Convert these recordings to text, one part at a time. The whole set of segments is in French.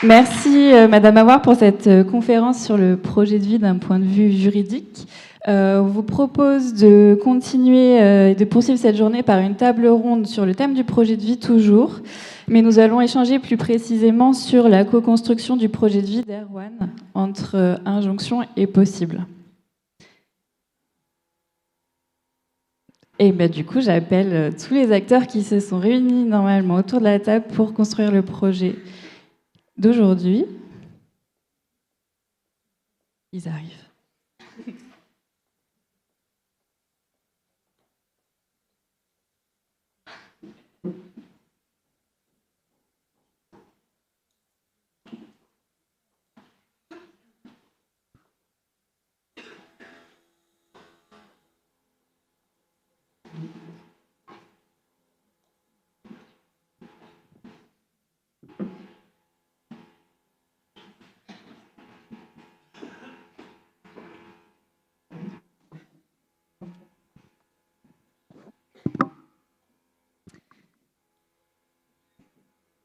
Merci Madame Awar pour cette conférence sur le projet de vie d'un point de vue juridique. On vous propose de continuer et de poursuivre cette journée par une table ronde sur le thème du projet de vie toujours, mais nous allons échanger plus précisément sur la co-construction du projet de vie d'Erwan entre injonction et possible. Et du coup, j'appelle tous les acteurs qui se sont réunis normalement autour de la table pour construire le projet d'aujourd'hui. Ils arrivent.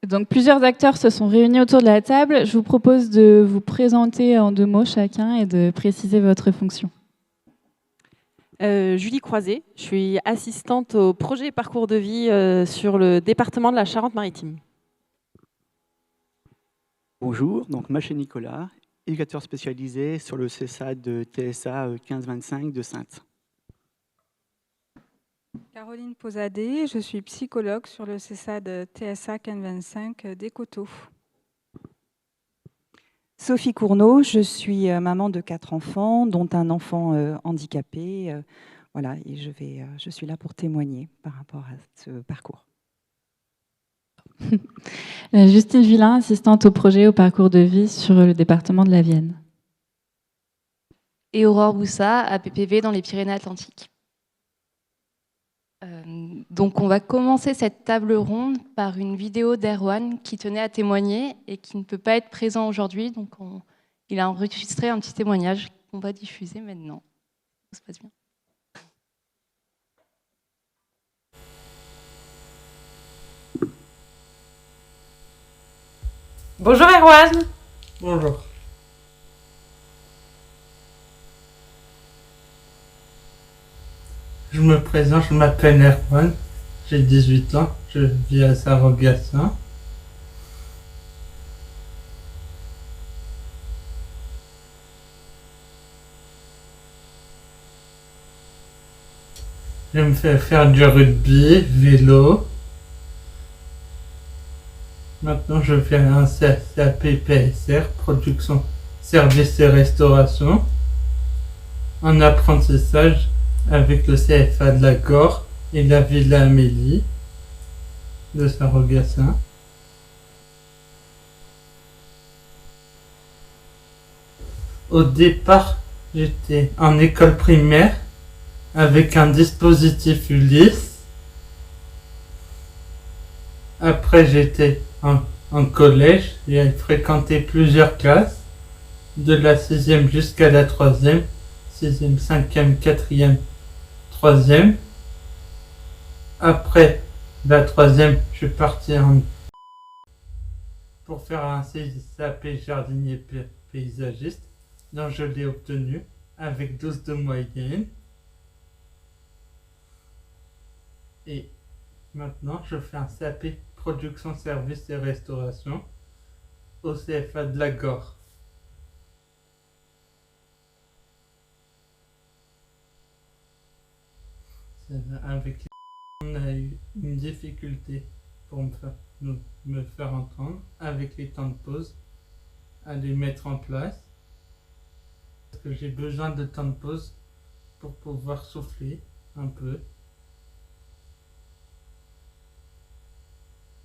Donc, plusieurs acteurs se sont réunis autour de la table. Je vous propose de vous présenter en 2 mots chacun et de préciser votre fonction. Julie Croiset, je suis assistante au projet Parcours de vie sur le département de la Charente-Maritime. Bonjour, donc Maché Nicolas, éducateur spécialisé sur le CSA de TSA 1525 de Saintes. Caroline Posadé, je suis psychologue sur le CSA de TSA 1525 des Coteaux. Sophie Cournot, je suis maman de 4 enfants, dont un enfant handicapé. Voilà, et je suis là pour témoigner par rapport à ce parcours. Justine Villain, assistante au projet au parcours de vie sur le département de la Vienne. Et Aurore Boussa, à PPV dans les Pyrénées-Atlantiques. Donc on va commencer cette table ronde par une vidéo d'Erwan qui tenait à témoigner et qui ne peut pas être présent aujourd'hui. Donc il a enregistré un petit témoignage qu'on va diffuser maintenant. Ça se passe bien. Bonjour Erwan. Bonjour. Je me présente, je m'appelle Erwan, j'ai 18 ans, je vis à Sarreguemines. Je me fais faire du rugby, vélo. Maintenant, je fais un CAP PSR, production, service et restauration, en apprentissage avec le CFA de la Gore et la Villa Amélie de Sarreguemines. Au départ, j'étais en école primaire avec un dispositif Ulysse. Après, j'étais en collège, j'ai fréquenté plusieurs classes, de la 6e jusqu'à la 3e, 6e, 5e, 4e, 3e. Après la 3e, je suis parti pour faire un CAP jardinier paysagiste, dont je l'ai obtenu avec 12 de moyenne. Et maintenant, je fais un CAP production, service et restauration au CFA de la Gore. Avec on a eu une difficulté pour me faire entendre avec les temps de pause à les mettre en place. Parce que j'ai besoin de temps de pause pour pouvoir souffler un peu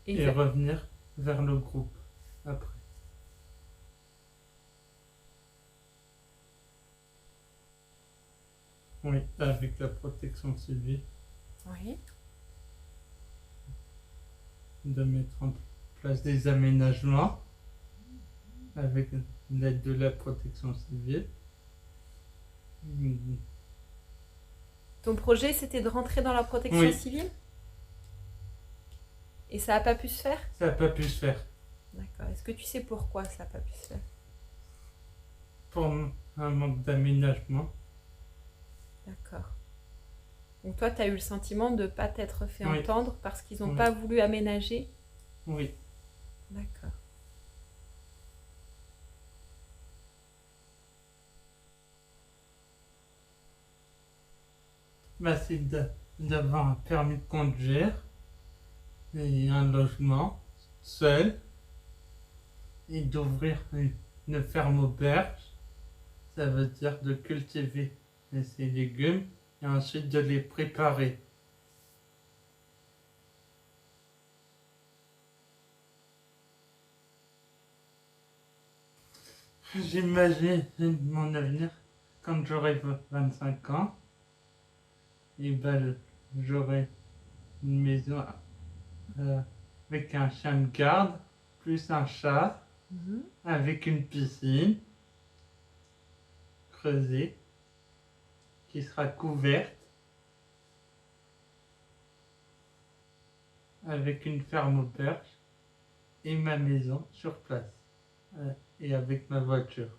et revenir vers le groupe après. Oui, avec la protection civile. Oui. De mettre en place des aménagements avec l'aide de la protection civile. Ton projet, c'était de rentrer dans la protection civile ? Et ça n'a pas pu se faire ? Ça n'a pas pu se faire. D'accord. Est-ce que tu sais pourquoi ça n'a pas pu se faire? Pour un manque d'aménagement. D'accord. Donc toi, tu as eu le sentiment de ne pas t'être fait Oui. entendre parce qu'ils n'ont Oui. pas voulu aménager? Oui. D'accord. Bah, c'est d'avoir un permis de conduire et un logement seul et d'ouvrir une ferme auberge. Ça veut dire de cultiver ces légumes et ensuite de les préparer. J'imagine mon avenir quand j'aurai 25 ans. Et ben, j'aurai une maison avec un chien de garde, plus un chat, avec une piscine creusée qui sera couverte, avec une ferme auberge et ma maison sur place, et avec ma voiture.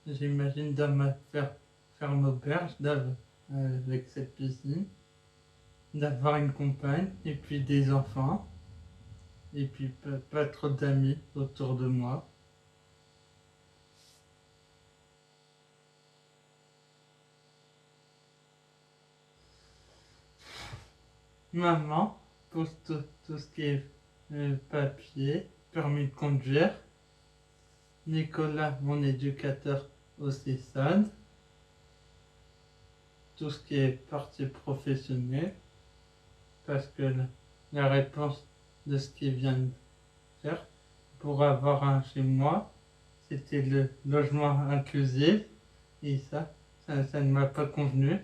J'imagine dans ma ferme auberge, avec cette piscine, d'avoir une compagne et puis des enfants, et puis pas trop d'amis autour de moi. Maman, pour tout ce qui est papier, permis de conduire. Nicolas, mon éducateur au CESAD. Tout ce qui est partie professionnelle. Parce que la réponse de ce qu'il vient de faire pour avoir un chez moi, c'était le logement inclusif. Et ça ne m'a pas convenu.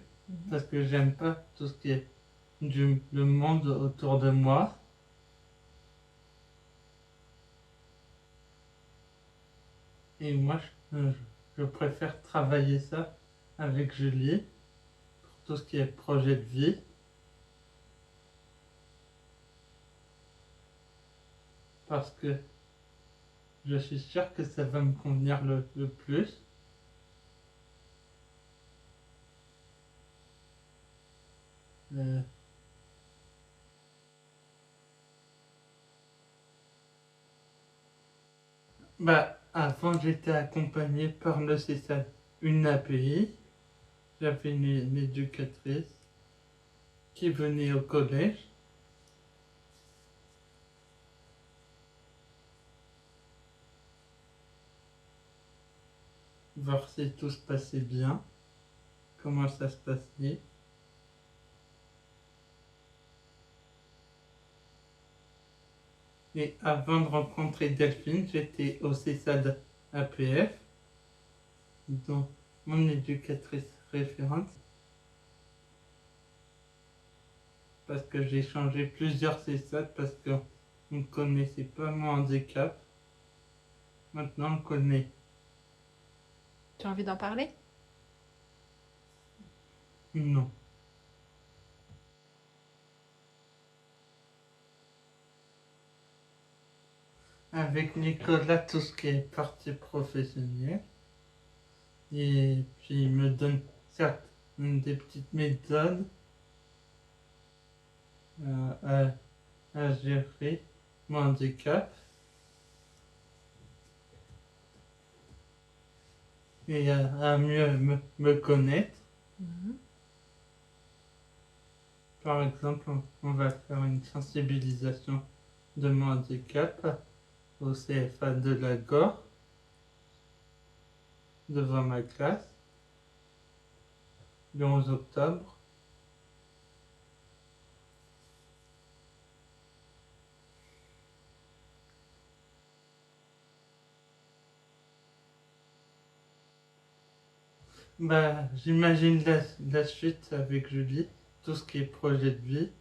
Parce que j'aime pas tout ce qui est le monde autour de moi. Et moi, je préfère travailler ça avec Julie pour tout ce qui est projet de vie. Parce que je suis sûr que ça va me convenir le plus. Avant, j'étais accompagné par le CESAD, une API. J'avais une éducatrice qui venait au collège. Voir si tout se passait bien, comment ça se passait. Et avant de rencontrer Delphine, j'étais au CESAD APF, dont mon éducatrice référente, parce que j'ai changé plusieurs CESAD parce qu'on ne connaissait pas mon handicap. Maintenant, on connaît. Tu as envie d'en parler? Non. Avec Nicolas, tout ce qui est partie professionnelle. Et puis il me donne certes des petites méthodes à gérer mon handicap. Et à mieux me connaître. Par exemple, on va faire une sensibilisation de mon handicap au CFA de la Gore devant ma classe le 11 octobre. J'imagine la suite avec Julie, tout ce qui est projet de vie,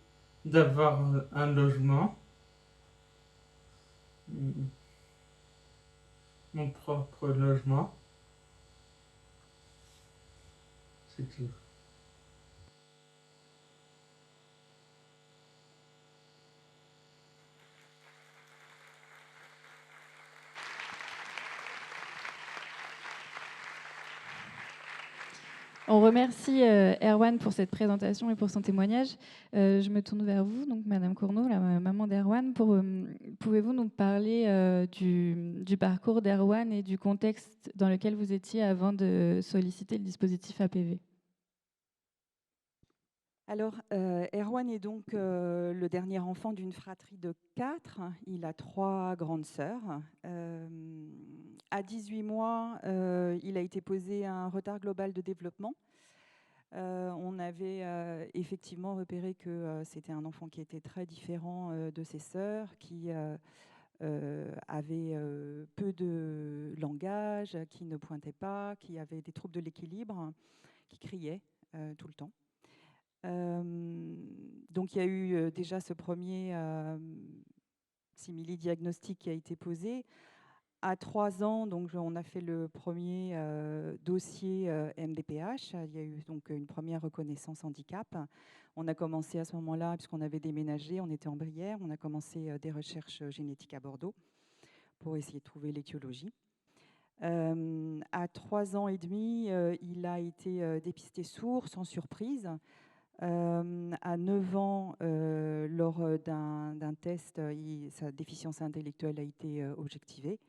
d'avoir un logement, mon propre logement. C'est tout. On remercie Erwan pour cette présentation et pour son témoignage. Je me tourne vers vous, donc Madame Cournot, la maman d'Erwan. Pouvez-vous nous parler du parcours d'Erwan et du contexte dans lequel vous étiez avant de solliciter le dispositif APV? Alors, Erwan est donc le dernier enfant d'une fratrie de 4. Il a 3 grandes sœurs. À 18 mois, il a été posé un retard global de développement. On avait effectivement repéré que c'était un enfant qui était très différent de ses sœurs, qui avait peu de langage, qui ne pointait pas, qui avait des troubles de l'équilibre, qui criait tout le temps. Donc il y a eu déjà ce premier simili-diagnostic qui a été posé. À 3 ans, donc, on a fait le premier dossier MDPH. Il y a eu donc une première reconnaissance handicap. On a commencé à ce moment-là, puisqu'on avait déménagé, on était en Brière, on a commencé des recherches génétiques à Bordeaux pour essayer de trouver l'étiologie. À 3 ans et demi, il a été dépisté sourd, sans surprise. À 9 ans, lors d'un test, sa déficience intellectuelle a été objectivée.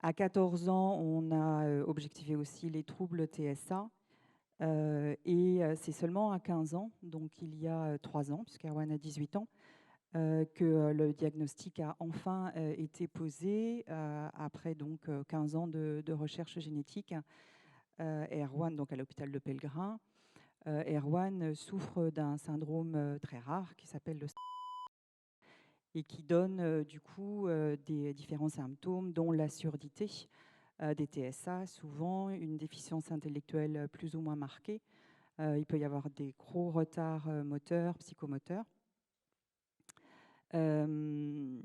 À 14 ans, on a objectivé aussi les troubles TSA. Et c'est seulement à 15 ans, donc il y a 3 ans, puisqu'Erwan a 18 ans, que le diagnostic a enfin été posé après donc 15 ans de recherche génétique. Erwan, donc à l'hôpital de Pellegrin, Erwan souffre d'un syndrome très rare qui s'appelle le et qui donne du coup des différents symptômes, dont la surdité, des TSA, souvent une déficience intellectuelle plus ou moins marquée. Il peut y avoir des gros retards moteurs, psychomoteurs, une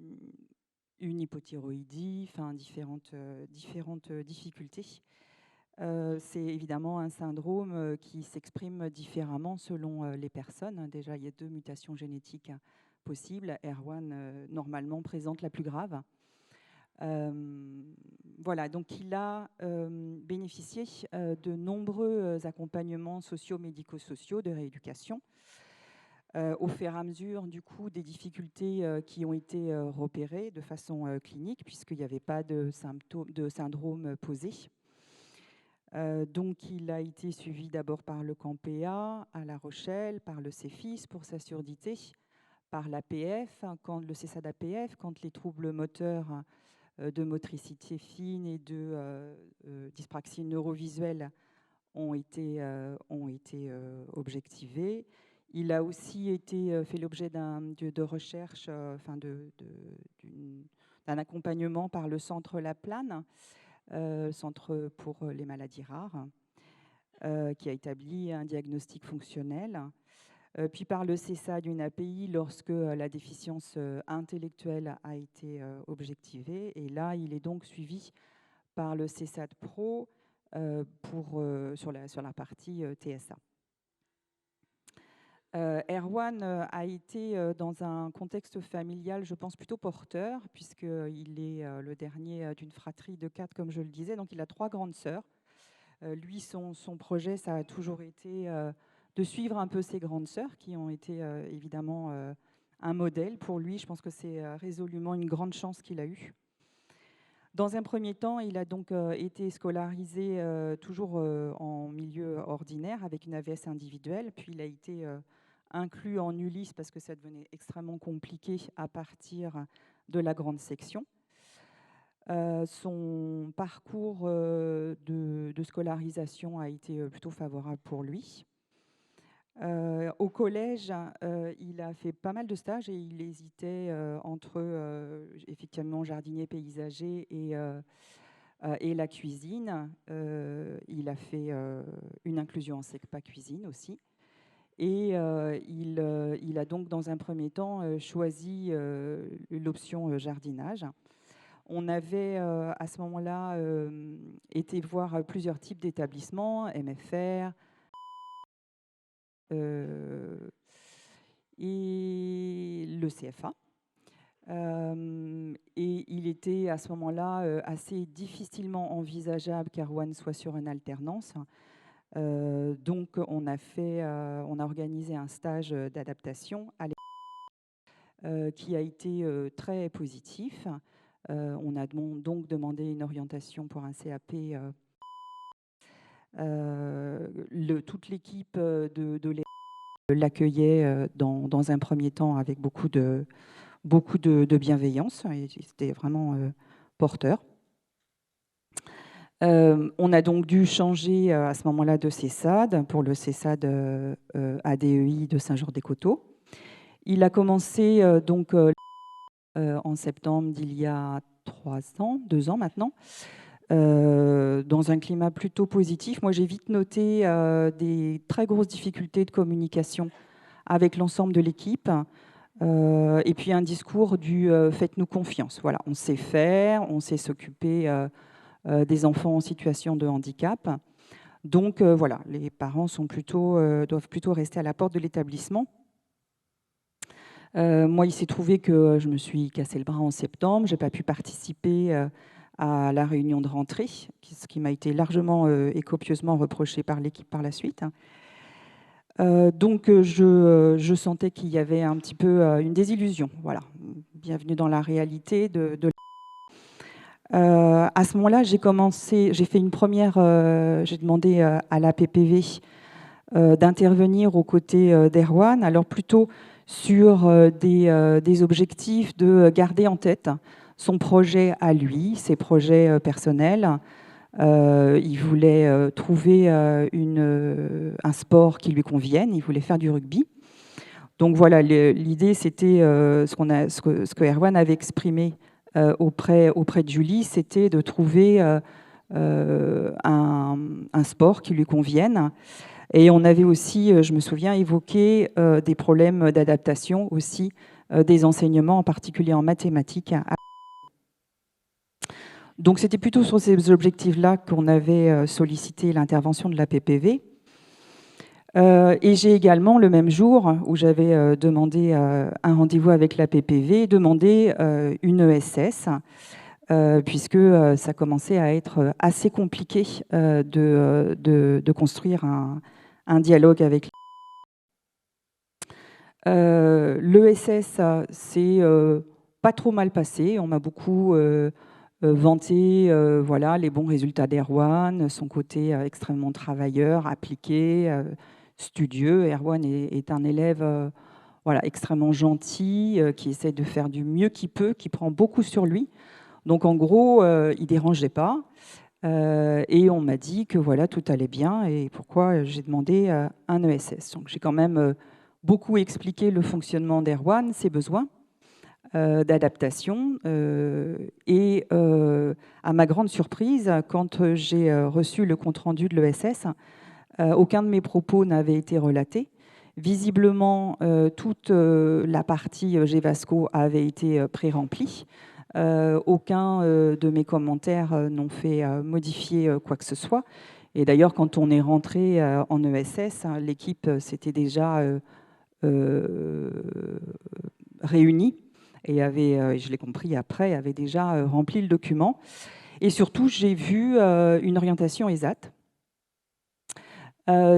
hypothyroïdie, enfin différentes difficultés. C'est évidemment un syndrome qui s'exprime différemment selon les personnes. Déjà, il y a 2 mutations génétiques possibles. Erwan, normalement, présente la plus grave. Voilà, donc il a bénéficié de nombreux accompagnements socio-médico-sociaux de rééducation. Au fur et à mesure, du coup, des difficultés qui ont été repérées de façon clinique, puisqu'il n'y avait pas de syndrome posé. Donc, il a été suivi d'abord par le Campéa à La Rochelle, par le CEFIS pour sa surdité, par l'APF, le CESAD-APF, quand les troubles moteurs de motricité fine et de dyspraxie neurovisuelle ont été objectivés. Il a aussi fait l'objet de recherche, d'un accompagnement par le Centre La Plane, Centre pour les maladies rares, qui a établi un diagnostic fonctionnel. Puis par le CESA d'une API lorsque la déficience intellectuelle a été objectivée. Et là, il est donc suivi par le CESAD Pro sur la partie TSA. Erwan a été dans un contexte familial, je pense, plutôt porteur, puisqu'il est le dernier d'une fratrie de 4, comme je le disais. Donc, il a 3 grandes sœurs. Lui, son projet, ça a toujours été de suivre un peu ses grandes sœurs, qui ont été évidemment un modèle pour lui. Je pense que c'est résolument une grande chance qu'il a eue. Dans un premier temps, il a donc été scolarisé toujours en milieu ordinaire avec une AVS individuelle, puis il a été inclus en Ulysse parce que ça devenait extrêmement compliqué à partir de la grande section. Son parcours de scolarisation a été plutôt favorable pour lui. Au collège, il a fait pas mal de stages et il hésitait entre effectivement jardinier paysager et la cuisine. Il a fait une inclusion en SECPA cuisine aussi. Et il a donc dans un premier temps choisi l'option jardinage. On avait à ce moment-là été voir plusieurs types d'établissements, MFR, et le CFA. Et il était à ce moment-là assez difficilement envisageable qu'Erwan soit sur une alternance, Donc on a organisé un stage d'adaptation à qui a été très positif. On a donc demandé une orientation pour un CAP. Toute l'équipe de l'accueillait dans un premier temps avec beaucoup de bienveillance, et c'était vraiment porteur. On a donc dû changer à ce moment-là de CESAD pour le CESAD ADEI de Saint-Georges-des-Coteaux. Il a commencé en septembre d'il y a 2 ans maintenant, dans un climat plutôt positif. Moi, j'ai vite noté des très grosses difficultés de communication avec l'ensemble de l'équipe, et puis un discours du faites-nous confiance. Voilà, on sait faire, on sait s'occuper des enfants en situation de handicap. Donc voilà, les parents doivent plutôt rester à la porte de l'établissement. Moi, il s'est trouvé que je me suis cassé le bras en septembre. Je n'ai pas pu participer à la réunion de rentrée, ce qui m'a été largement et copieusement reproché par l'équipe par la suite. Donc, je sentais qu'il y avait un petit peu une désillusion. Voilà, bienvenue dans la réalité à ce moment-là, j'ai fait une première. J'ai demandé à la PPV d'intervenir aux côtés d'Erwan, alors plutôt sur des objectifs de garder en tête son projet à lui, ses projets personnels. Il voulait trouver un sport qui lui convienne, il voulait faire du rugby. Donc voilà, l'idée, c'était ce que Erwan avait exprimé auprès de Julie, c'était de trouver un sport qui lui convienne. Et on avait aussi, je me souviens, évoqué des problèmes d'adaptation aussi des enseignements, en particulier en mathématiques. Donc c'était plutôt sur ces objectifs-là qu'on avait sollicité l'intervention de la PPV. Et j'ai également, le même jour où j'avais demandé un rendez-vous avec la PPV, demandé une ESS, puisque ça commençait à être assez compliqué de construire un dialogue avec l'ESS. C'est pas trop mal passé. On m'a beaucoup vanté voilà, les bons résultats d'Erwan, son côté extrêmement travailleur, appliqué, studieux. Erwan est un élève voilà, extrêmement gentil, qui essaie de faire du mieux qu'il peut, qui prend beaucoup sur lui. Donc en gros, il ne dérangeait pas. Et on m'a dit que voilà, tout allait bien, et pourquoi j'ai demandé un ESS. Donc j'ai quand même beaucoup expliqué le fonctionnement d'Erwan, ses besoins d'adaptation. Et à ma grande surprise, quand j'ai reçu le compte-rendu de l'ESS, aucun de mes propos n'avait été relaté. Visiblement, toute la partie GEVASCO avait été pré-remplie. Aucun de mes commentaires n'ont fait modifier quoi que ce soit. Et d'ailleurs, quand on est rentré en ESS, l'équipe s'était déjà réunie et je l'ai compris après, avait déjà rempli le document. Et surtout, j'ai vu une orientation ESAT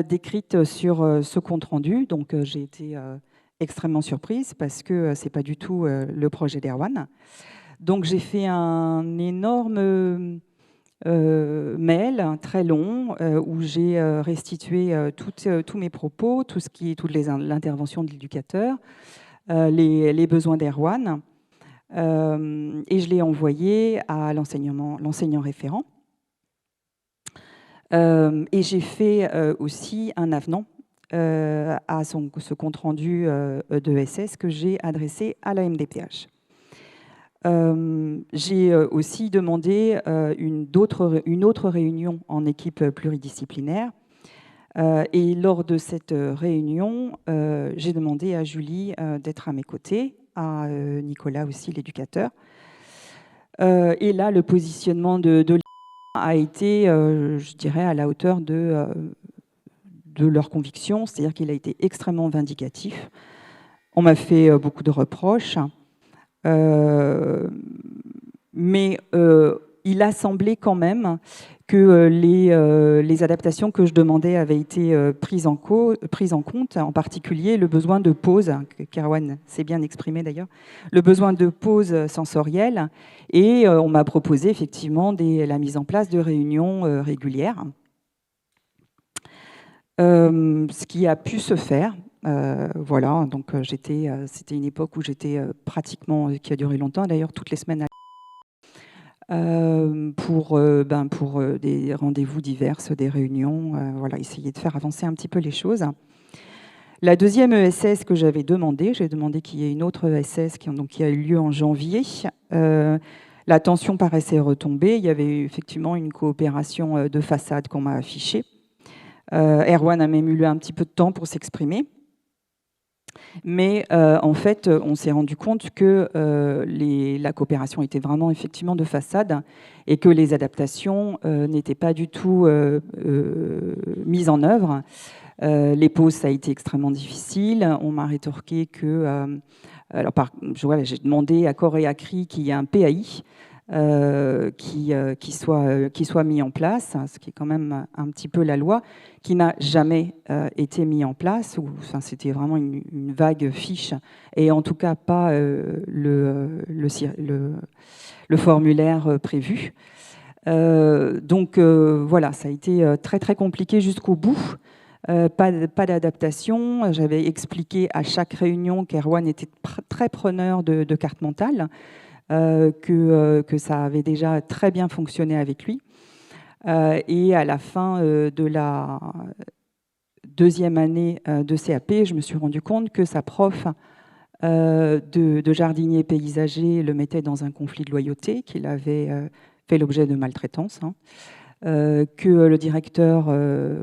décrite sur ce compte-rendu. Donc, j'ai été extrêmement surprise parce que ce n'est pas du tout le projet d'Erwan. Donc, j'ai fait un énorme mail très long où j'ai restitué tous mes propos, l'intervention de l'éducateur, les besoins d'Erwan, et je l'ai envoyé à l'enseignant référent. Et j'ai fait aussi un avenant à ce compte-rendu d'ESS que j'ai adressé à la MDPH. J'ai aussi demandé une autre réunion en équipe pluridisciplinaire. Et lors de cette réunion, j'ai demandé à Julie d'être à mes côtés, à Nicolas aussi, l'éducateur. Et là, le positionnement de a été, je dirais, à la hauteur de leurs convictions, c'est-à-dire qu'il a été extrêmement vindicatif. On m'a fait beaucoup de reproches, mais il a semblé quand même que les adaptations que je demandais avaient été prises en compte, en particulier le besoin de pause, qu'Erwan s'est bien exprimé d'ailleurs, le besoin de pause sensorielle, et on m'a proposé effectivement la mise en place de réunions régulières. Ce qui a pu se faire. Voilà, donc c'était une époque où j'étais pratiquement, qui a duré longtemps d'ailleurs, toutes les semaines pour des rendez-vous divers, des réunions, voilà, essayer de faire avancer un petit peu les choses. La deuxième ESS que j'avais demandé, j'ai demandé qu'il y ait une autre ESS qui a eu lieu en janvier. La tension paraissait retomber, il y avait effectivement une coopération de façade qu'on m'a affichée. Erwan a même eu un petit peu de temps pour s'exprimer. Mais en fait, on s'est rendu compte que la coopération était vraiment effectivement de façade et que les adaptations n'étaient pas du tout mises en œuvre. Les pauses, ça a été extrêmement difficile. On m'a rétorqué que... j'ai demandé à corps et à cri qu'il y ait un PAI qui soit mis en place, ce qui est quand même un petit peu la loi, qui n'a jamais été mis en place. Enfin, c'était vraiment une vague fiche, et en tout cas pas le formulaire prévu. Donc voilà, ça a été très très compliqué jusqu'au bout. Pas d'adaptation. J'avais expliqué à chaque réunion qu'Erwan était très preneur de carte mentale. Que ça avait déjà très bien fonctionné avec lui. Et à la fin de la deuxième année de CAP, je me suis rendu compte que sa prof de jardinier paysager le mettait dans un conflit de loyauté, qu'il avait fait l'objet de maltraitance. Que le directeur...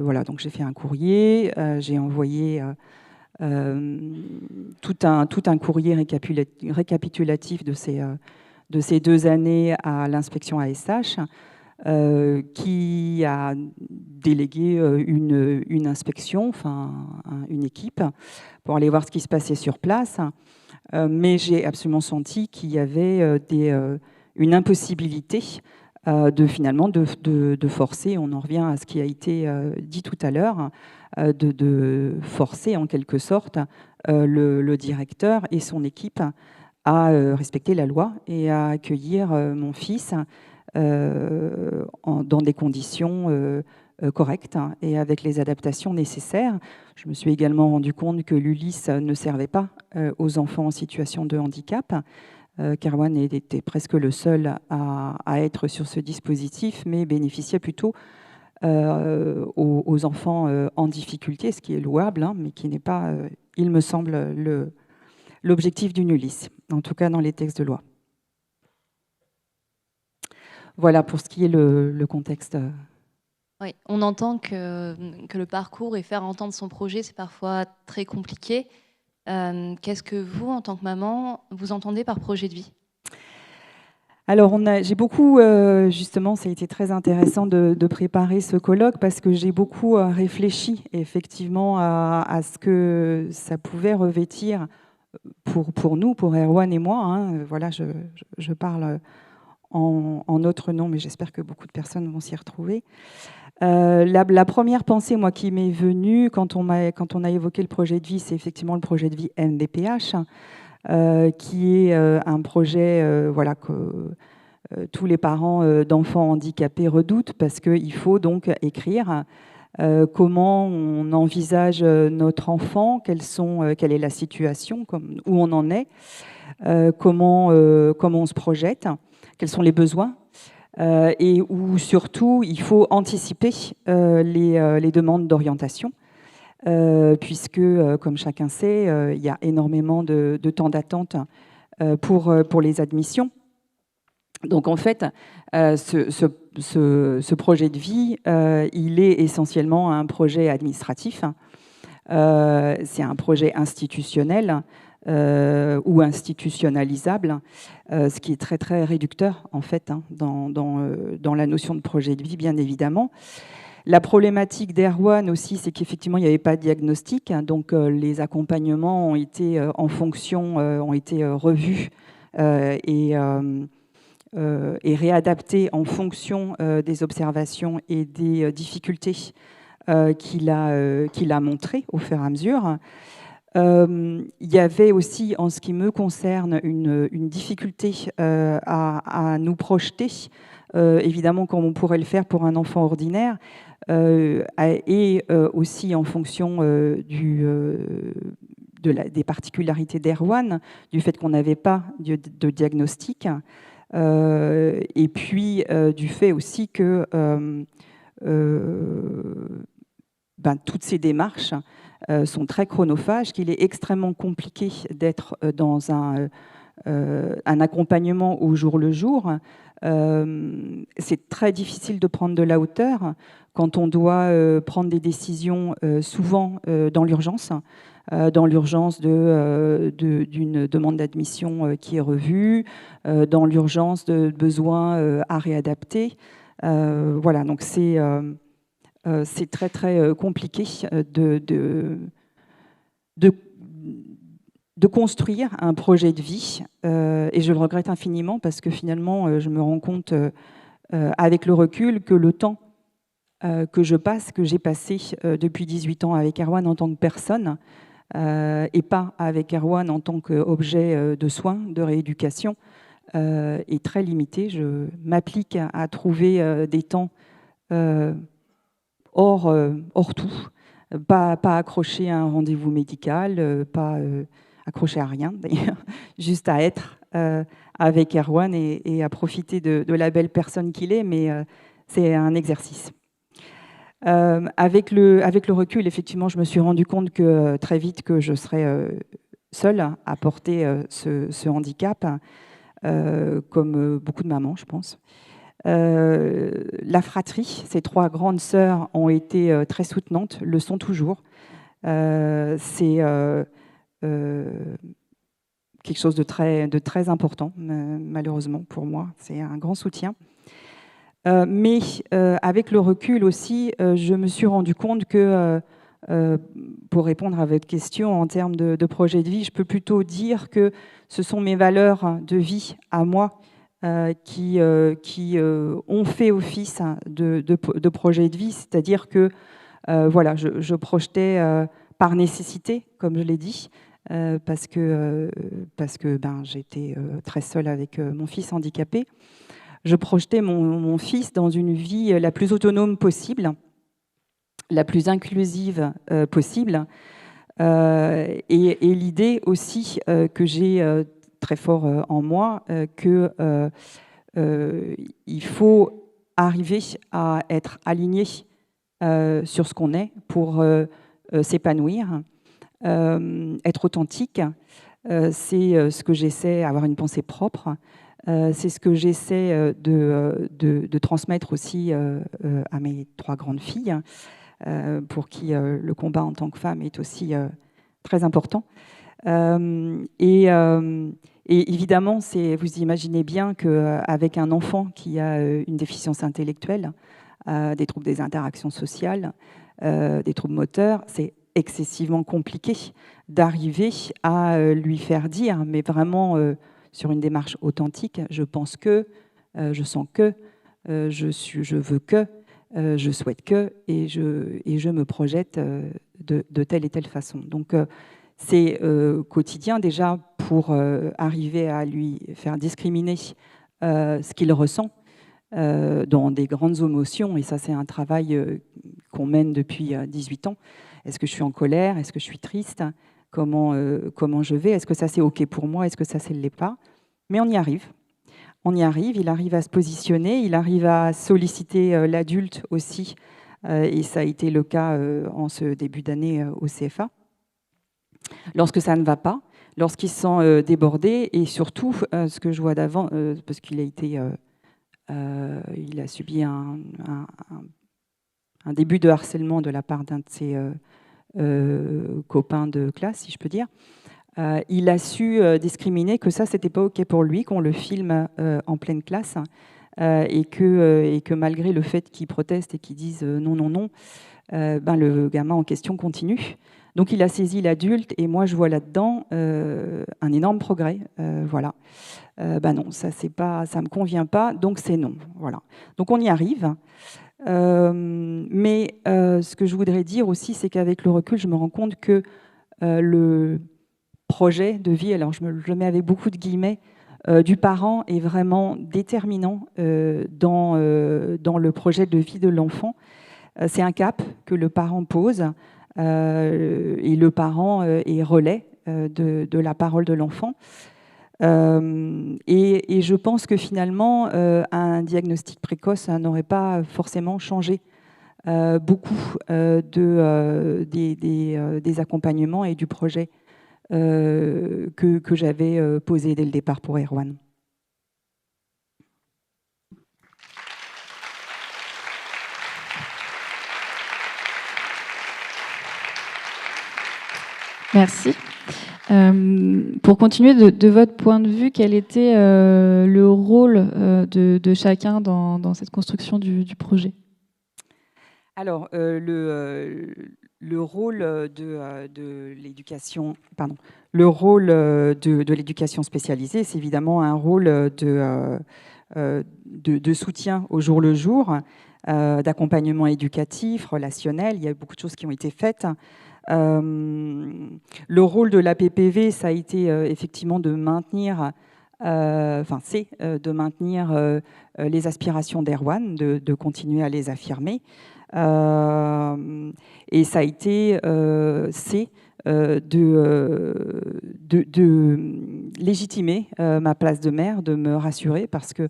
voilà, donc j'ai fait un courrier, j'ai envoyé... tout un courrier récapitulatif de ces 2 années à l'inspection ASH, qui a délégué une inspection, enfin une équipe, pour aller voir ce qui se passait sur place. Mais j'ai absolument senti qu'il y avait une impossibilité de forcer, on en revient à ce qui a été dit tout à l'heure, de forcer en quelque sorte le directeur et son équipe à respecter la loi et à accueillir mon fils dans des conditions correctes et avec les adaptations nécessaires. Je me suis également rendu compte que l'ULIS ne servait pas aux enfants en situation de handicap, qu'Erwan était presque le seul à être sur ce dispositif, mais bénéficiait plutôt aux enfants en difficulté, ce qui est louable, hein, mais qui n'est pas, il me semble, l'objectif d'une ULIS, en tout cas dans les textes de loi. Voilà pour ce qui est le contexte. Oui, on entend que le parcours et faire entendre son projet, c'est parfois très compliqué. Qu'est-ce que vous, en tant que maman, vous entendez par projet de vie ? Alors, j'ai beaucoup, justement, ça a été très intéressant de préparer ce colloque parce que j'ai beaucoup réfléchi effectivement à ce que ça pouvait revêtir pour nous, pour Erwan et moi. Hein. Voilà, je parle en notre nom, mais j'espère que beaucoup de personnes vont s'y retrouver. La première pensée, moi, qui m'est venue quand on a évoqué le projet de vie, c'est effectivement le projet de vie MDPH, qui est un projet voilà, que tous les parents d'enfants handicapés redoutent, parce qu'il faut donc écrire comment on envisage notre enfant, quelle est la situation, où on en est, comment on se projette, quels sont les besoins. Et où surtout il faut anticiper les demandes d'orientation, puisque, comme chacun sait, il y a énormément de temps d'attente pour les admissions. Donc en fait, ce projet de vie, il est essentiellement un projet administratif. C'est un projet institutionnel ou institutionnalisable, ce qui est très très réducteur en fait dans la notion de projet de vie, bien évidemment. La problématique d'Erwan aussi, c'est qu'effectivement il n'y avait pas de diagnostic, donc les accompagnements ont été en fonction, ont été revus et est réadapté en fonction des observations et des difficultés qu'il a montrées au fur et à mesure. Il y avait aussi, en ce qui me concerne, une difficulté à nous projeter, évidemment comme on pourrait le faire pour un enfant ordinaire, et aussi en fonction des particularités d'Erwan, du fait qu'on n'avait pas de diagnostic, et puis du fait aussi que toutes ces démarches sont très chronophages, qu'il est extrêmement compliqué d'être dans un accompagnement au jour le jour. C'est très difficile de prendre de la hauteur quand on doit prendre des décisions souvent dans l'urgence d'une demande d'admission qui est revue, dans l'urgence de besoins à réadapter. Voilà, donc c'est très très compliqué de construire un projet de vie, et je le regrette infiniment parce que finalement je me rends compte avec le recul que le temps que j'ai passé depuis 18 ans avec Erwan en tant que personne et pas avec Erwan en tant qu'objet de soins, de rééducation, est très limité. Je m'applique à trouver des temps hors tout, pas accroché à un rendez-vous médical, pas accroché à rien d'ailleurs, juste à être avec Erwan et à profiter de la belle personne qu'il est, mais c'est un exercice. Avec le recul, effectivement, je me suis rendu compte que très vite que je serais seule à porter ce handicap, comme beaucoup de mamans, je pense. La fratrie, ces 3 grandes sœurs ont été très soutenantes, le sont toujours. C'est quelque chose de très important, malheureusement pour moi. C'est un grand soutien. Mais avec le recul aussi, je me suis rendu compte que, pour répondre à votre question en termes de projet de vie, je peux plutôt dire que ce sont mes valeurs de vie à moi qui ont fait office de projet de vie, c'est-à-dire que voilà, je projetais par nécessité, comme je l'ai dit, parce que j'étais très seule avec mon fils handicapé. Je projetais mon fils dans une vie la plus autonome possible, la plus inclusive possible, et l'idée aussi que j'ai très fort en moi, qu'il faut arriver à être aligné sur ce qu'on est pour s'épanouir, être authentique. C'est ce que j'essaie, avoir une pensée propre. C'est ce que j'essaie de transmettre aussi à mes 3 grandes filles, pour qui le combat en tant que femme est aussi très important. Et évidemment, vous imaginez bien qu'avec un enfant qui a une déficience intellectuelle, des troubles des interactions sociales, des troubles moteurs, c'est excessivement compliqué d'arriver à lui faire dire, mais vraiment sur une démarche authentique, je pense que, je sens que, je veux que, je souhaite que, et je me projette de telle et telle façon. Donc c'est quotidien déjà pour arriver à lui faire discriminer ce qu'il ressent dans des grandes émotions, et ça c'est un travail qu'on mène depuis 18 ans. Est-ce que je suis en colère? Est-ce que je suis triste? Comment je vais? Est-ce que ça c'est OK pour moi? Est-ce que ça ne l'est pas? Mais on y arrive. On y arrive, il arrive à se positionner, il arrive à solliciter l'adulte aussi, et ça a été le cas en ce début d'année au CFA. Lorsque ça ne va pas, lorsqu'il se sent débordé, et surtout ce que je vois d'avant, parce qu'il a subi un début de harcèlement de la part d'un de ses copains de classe, si je peux dire. Il a su discriminer que ça, c'était pas OK pour lui, qu'on le filme en pleine classe, et que malgré le fait qu'il proteste et qu'il dise non, non, non, le gamin en question continue. Donc il a saisi l'adulte et moi je vois là-dedans un énorme progrès. Voilà. Non, ça me convient pas, donc c'est non. Voilà. Donc on y arrive. Mais ce que je voudrais dire aussi, c'est qu'avec le recul, je me rends compte que le projet de vie, alors je le mets avec beaucoup de guillemets, du parent est vraiment déterminant dans le projet de vie de l'enfant. C'est un cap que le parent pose et le parent est relais de la parole de l'enfant. Et je pense que finalement, un diagnostic précoce n'aurait pas forcément changé beaucoup des accompagnements et du projet que j'avais posé dès le départ pour Erwan. Merci. Pour continuer, de votre point de vue, quel était le rôle de chacun dans cette construction du projet? Alors, le rôle de l'éducation, le rôle de l'éducation spécialisée, c'est évidemment un rôle de soutien au jour le jour, d'accompagnement éducatif, relationnel. Il y a eu beaucoup de choses qui ont été faites. Le rôle de la PPV, ça a été effectivement de maintenir, de maintenir les aspirations d'Erwan, de continuer à les affirmer. Et ça a été, de légitimer ma place de mère, de me rassurer, parce que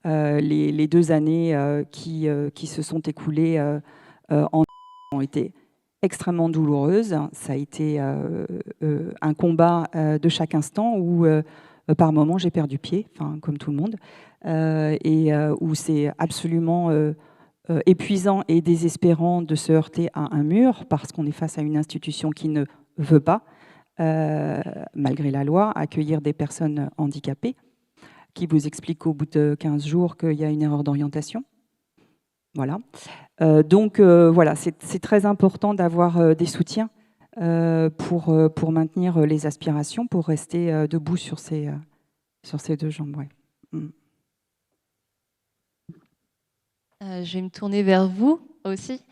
les 2 années qui se sont écoulées ont été extrêmement douloureuse. Ça a été un combat de chaque instant où, par moments, j'ai perdu pied, comme tout le monde, et où c'est absolument épuisant et désespérant de se heurter à un mur parce qu'on est face à une institution qui ne veut pas, malgré la loi, accueillir des personnes handicapées, qui vous explique au bout de 15 jours qu'il y a une erreur d'orientation. Voilà. Voilà, c'est très important d'avoir des soutiens pour maintenir les aspirations, pour rester debout sur ces 2 jambes. Ouais. Je vais me tourner vers vous aussi.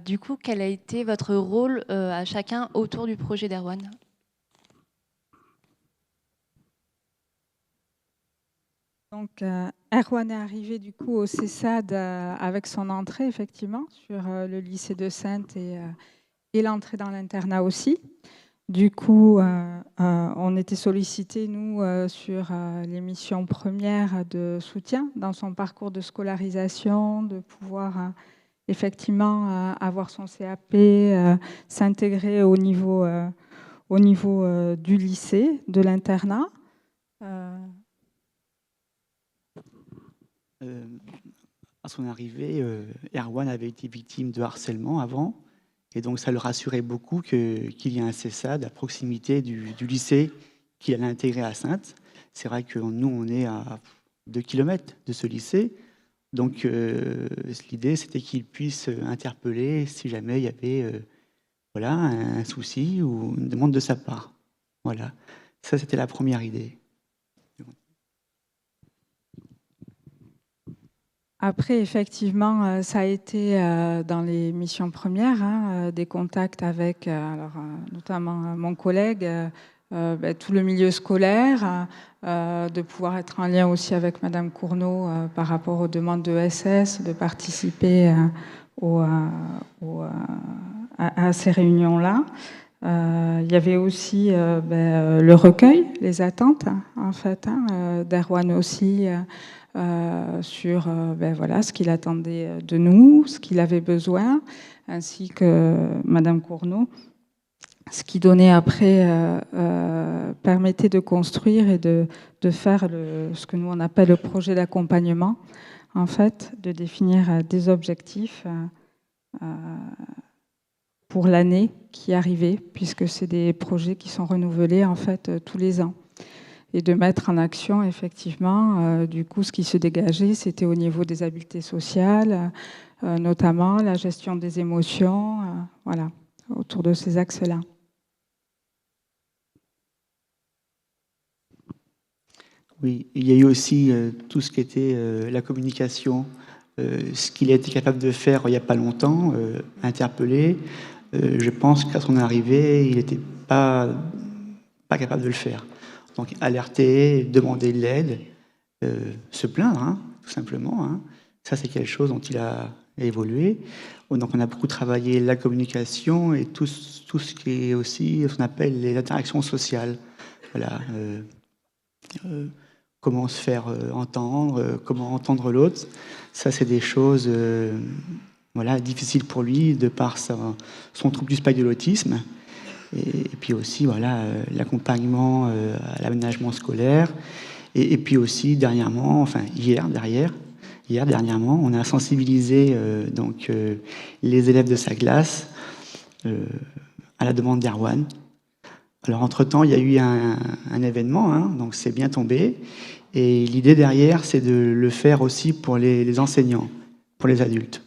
Du coup, quel a été votre rôle à chacun autour du projet d'Erwan ? Donc, Erwan est arrivé du coup au CESAD avec son entrée, effectivement, sur le lycée de Saintes et l'entrée dans l'internat aussi. Du coup, on était sollicités, nous, sur les missions premières de soutien dans son parcours de scolarisation, de pouvoir effectivement avoir son CAP, s'intégrer au niveau du lycée, de l'internat. À son arrivée, Erwan avait été victime de harcèlement avant, et donc ça le rassurait beaucoup qu'il y ait un CESAD à proximité du lycée qu'il allait intégrer à Saintes. C'est vrai que nous, on est à 2 km de ce lycée, donc l'idée c'était qu'il puisse interpeller si jamais il y avait un souci ou une demande de sa part. Voilà, ça c'était la première idée. Après, effectivement, ça a été dans les missions premières, des contacts avec notamment mon collègue, tout le milieu scolaire, de pouvoir être en lien aussi avec Madame Cournot par rapport aux demandes de SS, de participer à ces réunions-là. Il y avait aussi le recueil, les attentes, en fait, d'Erwan aussi, sur ce qu'il attendait de nous, ce qu'il avait besoin, ainsi que Madame Cournot, ce qui donnait après, permettait de construire et de faire ce que nous on appelle le projet d'accompagnement, en fait, de définir des objectifs pour l'année qui arrivait, puisque c'est des projets qui sont renouvelés en fait tous les ans. Et de mettre en action, effectivement, du coup, ce qui se dégageait, c'était au niveau des habiletés sociales, notamment la gestion des émotions, voilà, autour de ces axes-là. Oui, il y a eu aussi tout ce qui était la communication, ce qu'il a été capable de faire il n'y a pas longtemps, interpeller. Je pense qu'à son arrivée, il n'était pas capable de le faire. Donc alerter, demander de l'aide, se plaindre, hein, tout simplement. Hein. Ça, c'est quelque chose dont il a évolué. Donc on a beaucoup travaillé la communication et tout ce qui est aussi ce qu'on appelle les interactions sociales. Voilà. Comment se faire entendre, comment entendre l'autre. Ça, c'est des choses voilà, difficiles pour lui de par son trouble du spectre de l'autisme. Et puis aussi voilà, l'accompagnement à l'aménagement scolaire. Et puis aussi, dernièrement, enfin hier dernièrement, on a sensibilisé donc, les élèves de sa classe à la demande d'Erwan. Alors, entre-temps, il y a eu un événement, hein, donc c'est bien tombé. Et l'idée derrière, c'est de le faire aussi pour les enseignants, pour les adultes.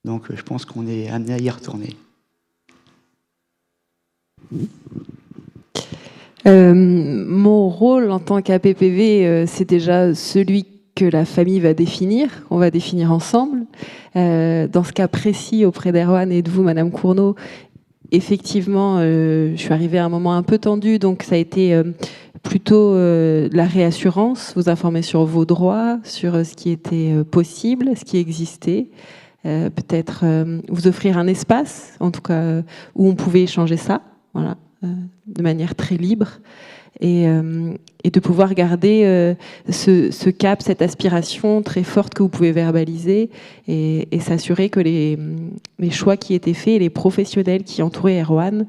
Donc, je pense qu'on est amené à y retourner. Mon rôle en tant qu'APPV, c'est déjà celui que la famille va définir, qu'on va définir ensemble. Dans ce cas précis, auprès d'Erwan et de vous, Madame Cournot, effectivement, je suis arrivée à un moment un peu tendu, donc ça a été plutôt la réassurance, vous informer sur vos droits, sur ce qui était possible, ce qui existait, peut-être vous offrir un espace, en tout cas, où on pouvait échanger ça, voilà, de manière très libre, et de pouvoir garder ce cap, cette aspiration très forte que vous pouvez verbaliser et s'assurer que les choix qui étaient faits et les professionnels qui entouraient Erwan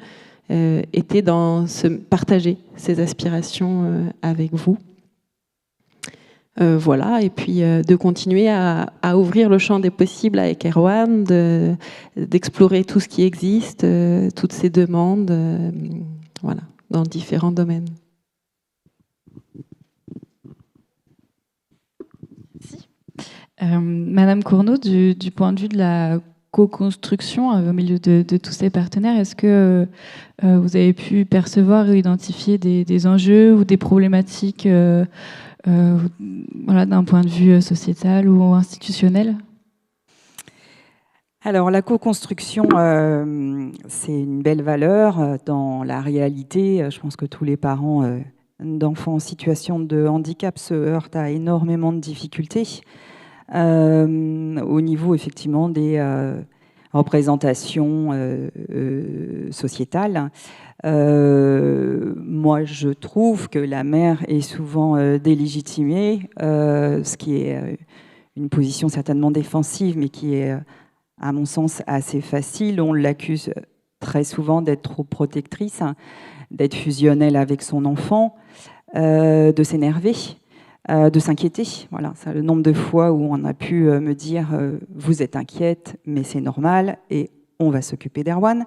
étaient dans partager ces aspirations avec vous. Voilà, et puis de continuer à ouvrir le champ des possibles avec Erwan, d'explorer tout ce qui existe, toutes ces demandes, voilà, dans différents domaines. Madame Cournot, du point de vue de la co-construction au milieu de tous ces partenaires, est-ce que vous avez pu percevoir ou identifier des enjeux ou des problématiques voilà, d'un point de vue sociétal ou institutionnel ? Alors la co-construction, c'est une belle valeur. Dans la réalité, je pense que tous les parents d'enfants en situation de handicap se heurtent à énormément de difficultés. Au niveau effectivement des représentations sociétales. Moi, je trouve que la mère est souvent délégitimée, ce qui est une position certainement défensive, mais qui est, à mon sens, assez facile. On l'accuse très souvent d'être trop protectrice, d'être fusionnelle avec son enfant, de s'énerver. De s'inquiéter. Voilà, c'est le nombre de fois où on a pu me dire vous êtes inquiète, mais c'est normal et on va s'occuper d'Erwan.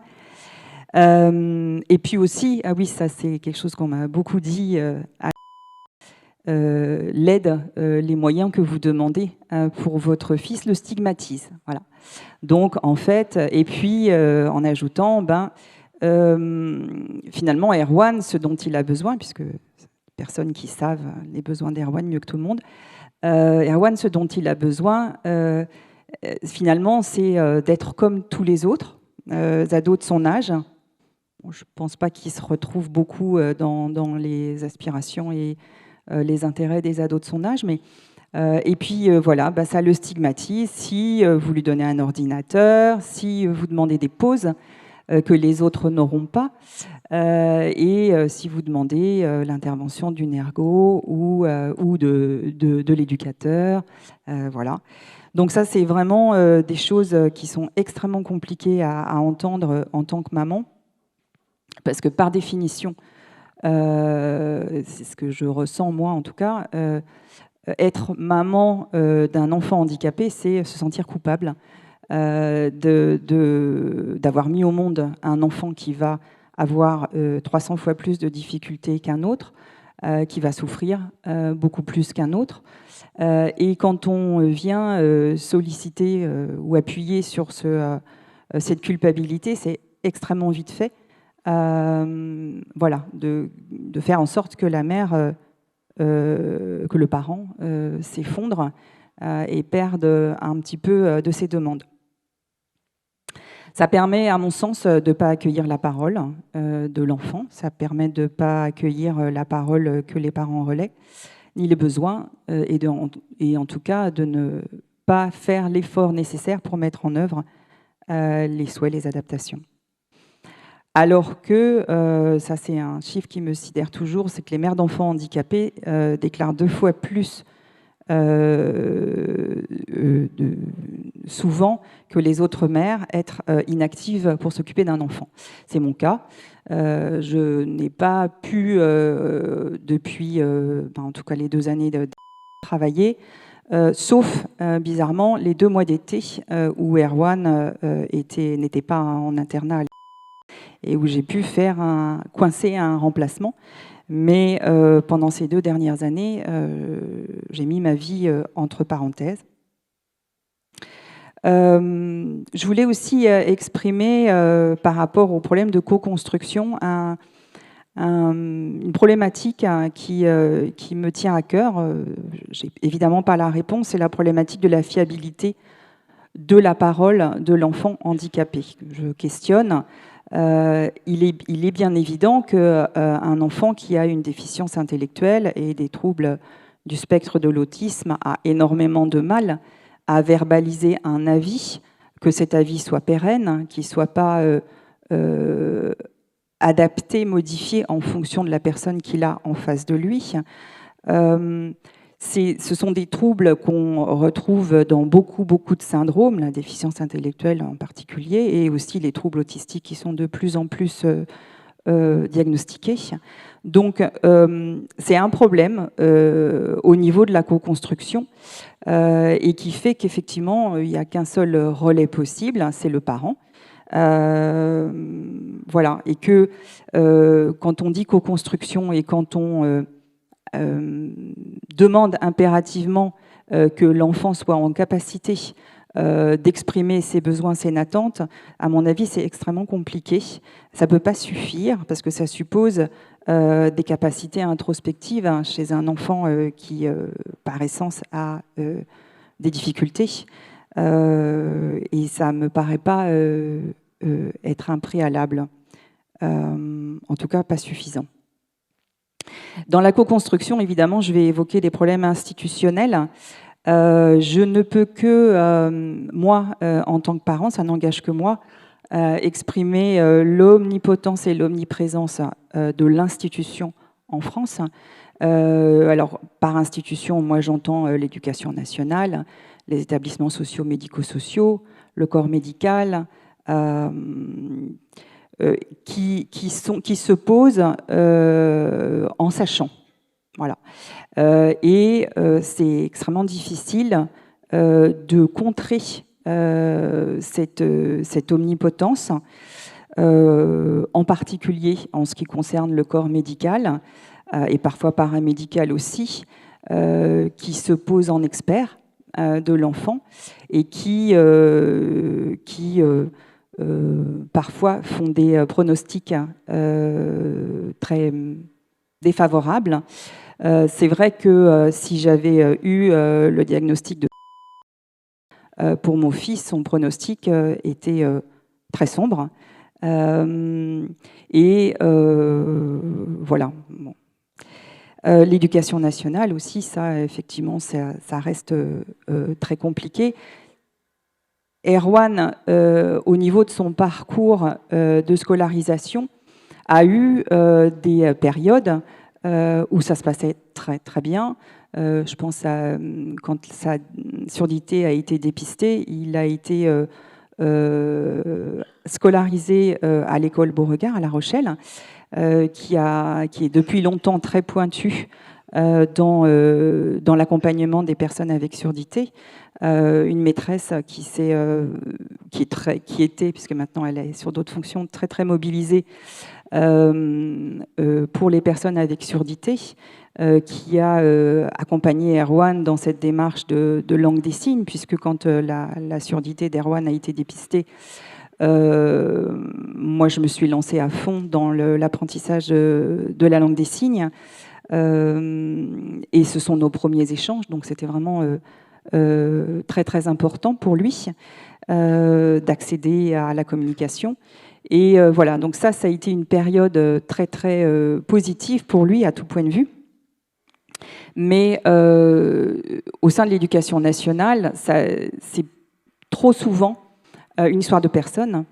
Et puis aussi, ah oui, ça c'est quelque chose qu'on m'a beaucoup dit, l'aide, les moyens que vous demandez pour votre fils le stigmatise. Voilà. Donc en fait, et puis en ajoutant, finalement Erwan, ce dont il a besoin, puisque personnes qui savent les besoins d'Erwan mieux que tout le monde. Erwan, ce dont il a besoin, finalement, c'est d'être comme tous les autres ados de son âge. Bon, je ne pense pas qu'il se retrouve beaucoup dans les aspirations et les intérêts des ados de son âge, mais et puis voilà, ça le stigmatise si vous lui donnez un ordinateur, si vous demandez des pauses que les autres n'auront pas. Et si vous demandez l'intervention d'une ergo ou de l'éducateur, voilà. Donc ça, c'est vraiment des choses qui sont extrêmement compliquées à entendre en tant que maman, parce que par définition, c'est ce que je ressens moi en tout cas, être maman d'un enfant handicapé, c'est se sentir coupable d'avoir mis au monde un enfant qui va avoir 300 fois plus de difficultés qu'un autre, qui va souffrir beaucoup plus qu'un autre. Et quand on vient solliciter ou appuyer sur cette culpabilité, c'est extrêmement vite fait. Voilà, de faire en sorte que la mère, que le parent s'effondre et perde un petit peu de ses demandes. Ça permet, à mon sens, de ne pas accueillir la parole de l'enfant. Ça permet de ne pas accueillir la parole que les parents relaient, ni les besoins, et en tout cas de ne pas faire l'effort nécessaire pour mettre en œuvre les souhaits, les adaptations. Alors que, ça c'est un chiffre qui me sidère toujours, c'est que les mères d'enfants handicapés déclarent 2 fois plus souvent que les autres mères être inactives pour s'occuper d'un enfant. C'est mon cas. Je n'ai pas pu, depuis en tout cas les 2 années de travailler, sauf bizarrement les 2 mois d'été où Erwan n'était pas en internat et où j'ai pu coincer un remplacement. Mais pendant ces 2 dernières années, j'ai mis ma vie entre parenthèses. Je voulais aussi exprimer, par rapport au problème de co-construction, une problématique qui me tient à cœur. J'ai évidemment pas la réponse, c'est la problématique de la fiabilité de la parole de l'enfant handicapé. Je questionne. Il est bien évident qu'un enfant qui a une déficience intellectuelle et des troubles du spectre de l'autisme a énormément de mal à verbaliser un avis, que cet avis soit pérenne, qu'il ne soit pas adapté, modifié en fonction de la personne qu'il a en face de lui. Ce sont des troubles qu'on retrouve dans beaucoup de syndromes, la déficience intellectuelle en particulier, et aussi les troubles autistiques qui sont de plus en plus diagnostiqués. Donc, c'est un problème au niveau de la co-construction et qui fait qu'effectivement, il n'y a qu'un seul relais possible, c'est le parent. Voilà, et que quand on dit co-construction et quand on demande impérativement que l'enfant soit en capacité d'exprimer ses besoins, ses attentes, à mon avis, c'est extrêmement compliqué. Ça ne peut pas suffire parce que ça suppose des capacités introspectives chez un enfant qui, par essence, a des difficultés. Et ça ne me paraît pas être un préalable, en tout cas pas suffisant. Dans la co-construction, évidemment, je vais évoquer des problèmes institutionnels. Je ne peux que, moi, en tant que parent, ça n'engage que moi, exprimer l'omnipotence et l'omniprésence de l'institution en France. Alors, par institution, moi, j'entends l'éducation nationale, les établissements sociaux, médico-sociaux, le corps médical, qui se posent en sachant. Voilà. Et c'est extrêmement difficile de contrer cette omnipotence, en particulier en ce qui concerne le corps médical et parfois paramédical aussi, qui se pose en expert de l'enfant et qui parfois font des pronostics très défavorables. C'est vrai que si j'avais eu le diagnostic pour mon fils, son pronostic était très sombre. Et voilà. Bon. L'éducation nationale aussi, ça, effectivement, ça reste très compliqué. Erwan, au niveau de son parcours de scolarisation, a eu des périodes où ça se passait très, très bien. Je pense à quand sa surdité a été dépistée, il a été scolarisé à l'école Beauregard à La Rochelle, qui est depuis longtemps très pointu dans l'accompagnement des personnes avec surdité. Une maîtresse qui était, puisque maintenant elle est sur d'autres fonctions, très très mobilisée pour les personnes avec surdité, qui a accompagné Erwan dans cette démarche de langue des signes, puisque quand la surdité d'Erwan a été dépistée, moi, je me suis lancée à fond dans l'apprentissage de la langue des signes. Et ce sont nos premiers échanges, donc c'était vraiment très très important pour lui d'accéder à la communication. Et voilà, donc ça a été une période très très positive pour lui à tout point de vue. Mais au sein de l'éducation nationale, c'est trop souvent une histoire de personnes.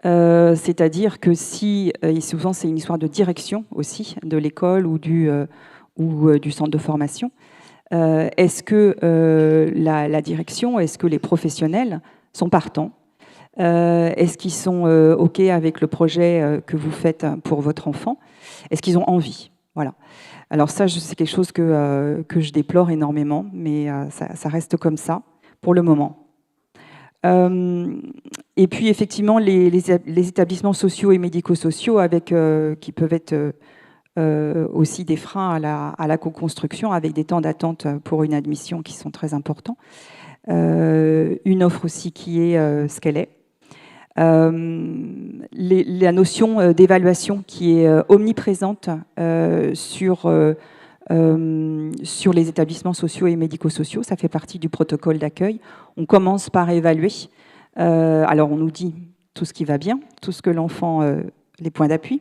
C'est-à-dire que et souvent c'est une histoire de direction aussi, de l'école ou du centre de formation. Est-ce que la direction, est-ce que les professionnels sont partants? Est-ce qu'ils sont OK avec le projet que vous faites pour votre enfant? Est-ce qu'ils ont envie? Voilà. Alors ça, c'est quelque chose que je déplore énormément, mais ça reste comme ça pour le moment. Et puis effectivement, les établissements sociaux et médico-sociaux qui peuvent être aussi des freins à la co-construction, avec des temps d'attente pour une admission qui sont très importants. Une offre aussi qui est ce qu'elle est. La notion d'évaluation qui est omniprésente sur les établissements sociaux et médico-sociaux, ça fait partie du protocole d'accueil. On commence par évaluer. Alors on nous dit tout ce qui va bien, tout ce que l'enfant, les points d'appui,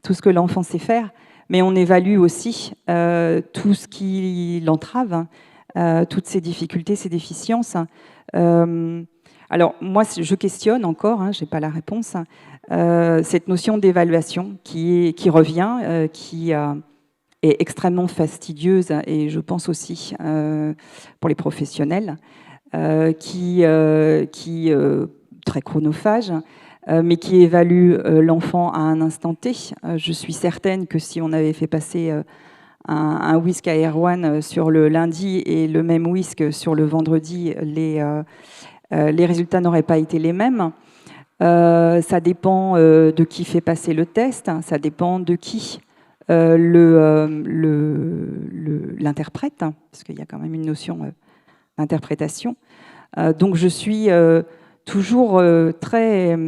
tout ce que l'enfant sait faire, mais on évalue aussi tout ce qui l'entrave, toutes ses difficultés, ses déficiences. Alors moi, je questionne encore, je n'ai pas la réponse, cette notion d'évaluation qui revient, qui est extrêmement fastidieuse, et je pense aussi pour les professionnels, qui très chronophage, mais qui évalue l'enfant à un instant T. Je suis certaine que si on avait fait passer un whisk à Erwan sur le lundi et le même whisk sur le vendredi, les résultats n'auraient pas été les mêmes. Ça dépend de qui fait passer le test, ça dépend de qui l'interprète, parce qu'il y a quand même une notion d'interprétation. Donc je suis toujours très...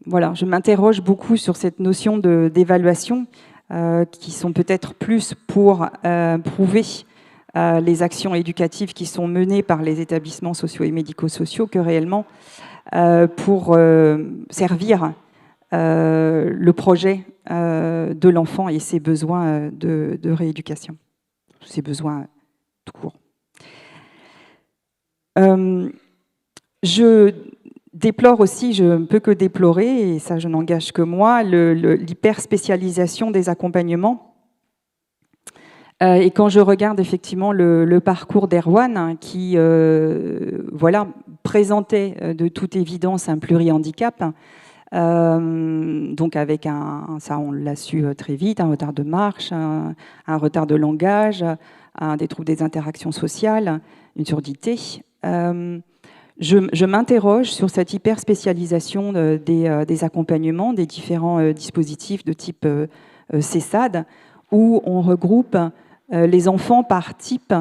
voilà, je m'interroge beaucoup sur cette notion d'évaluation qui sont peut-être plus pour prouver les actions éducatives qui sont menées par les établissements sociaux et médico-sociaux que réellement pour servir le projet de l'enfant et ses besoins de rééducation, ses besoins tout court. Je déplore aussi, je ne peux que déplorer, et ça je n'engage que moi, l'hyperspécialisation des accompagnements. Et quand je regarde effectivement le parcours d'Erwan, qui voilà, présentait de toute évidence un plurihandicap, donc avec ça on l'a su très vite, un retard de marche, un retard de langage, des troubles des interactions sociales, une surdité. Je m'interroge sur cette hyperspécialisation des accompagnements, des différents dispositifs de type CESAD, où on regroupe les enfants par type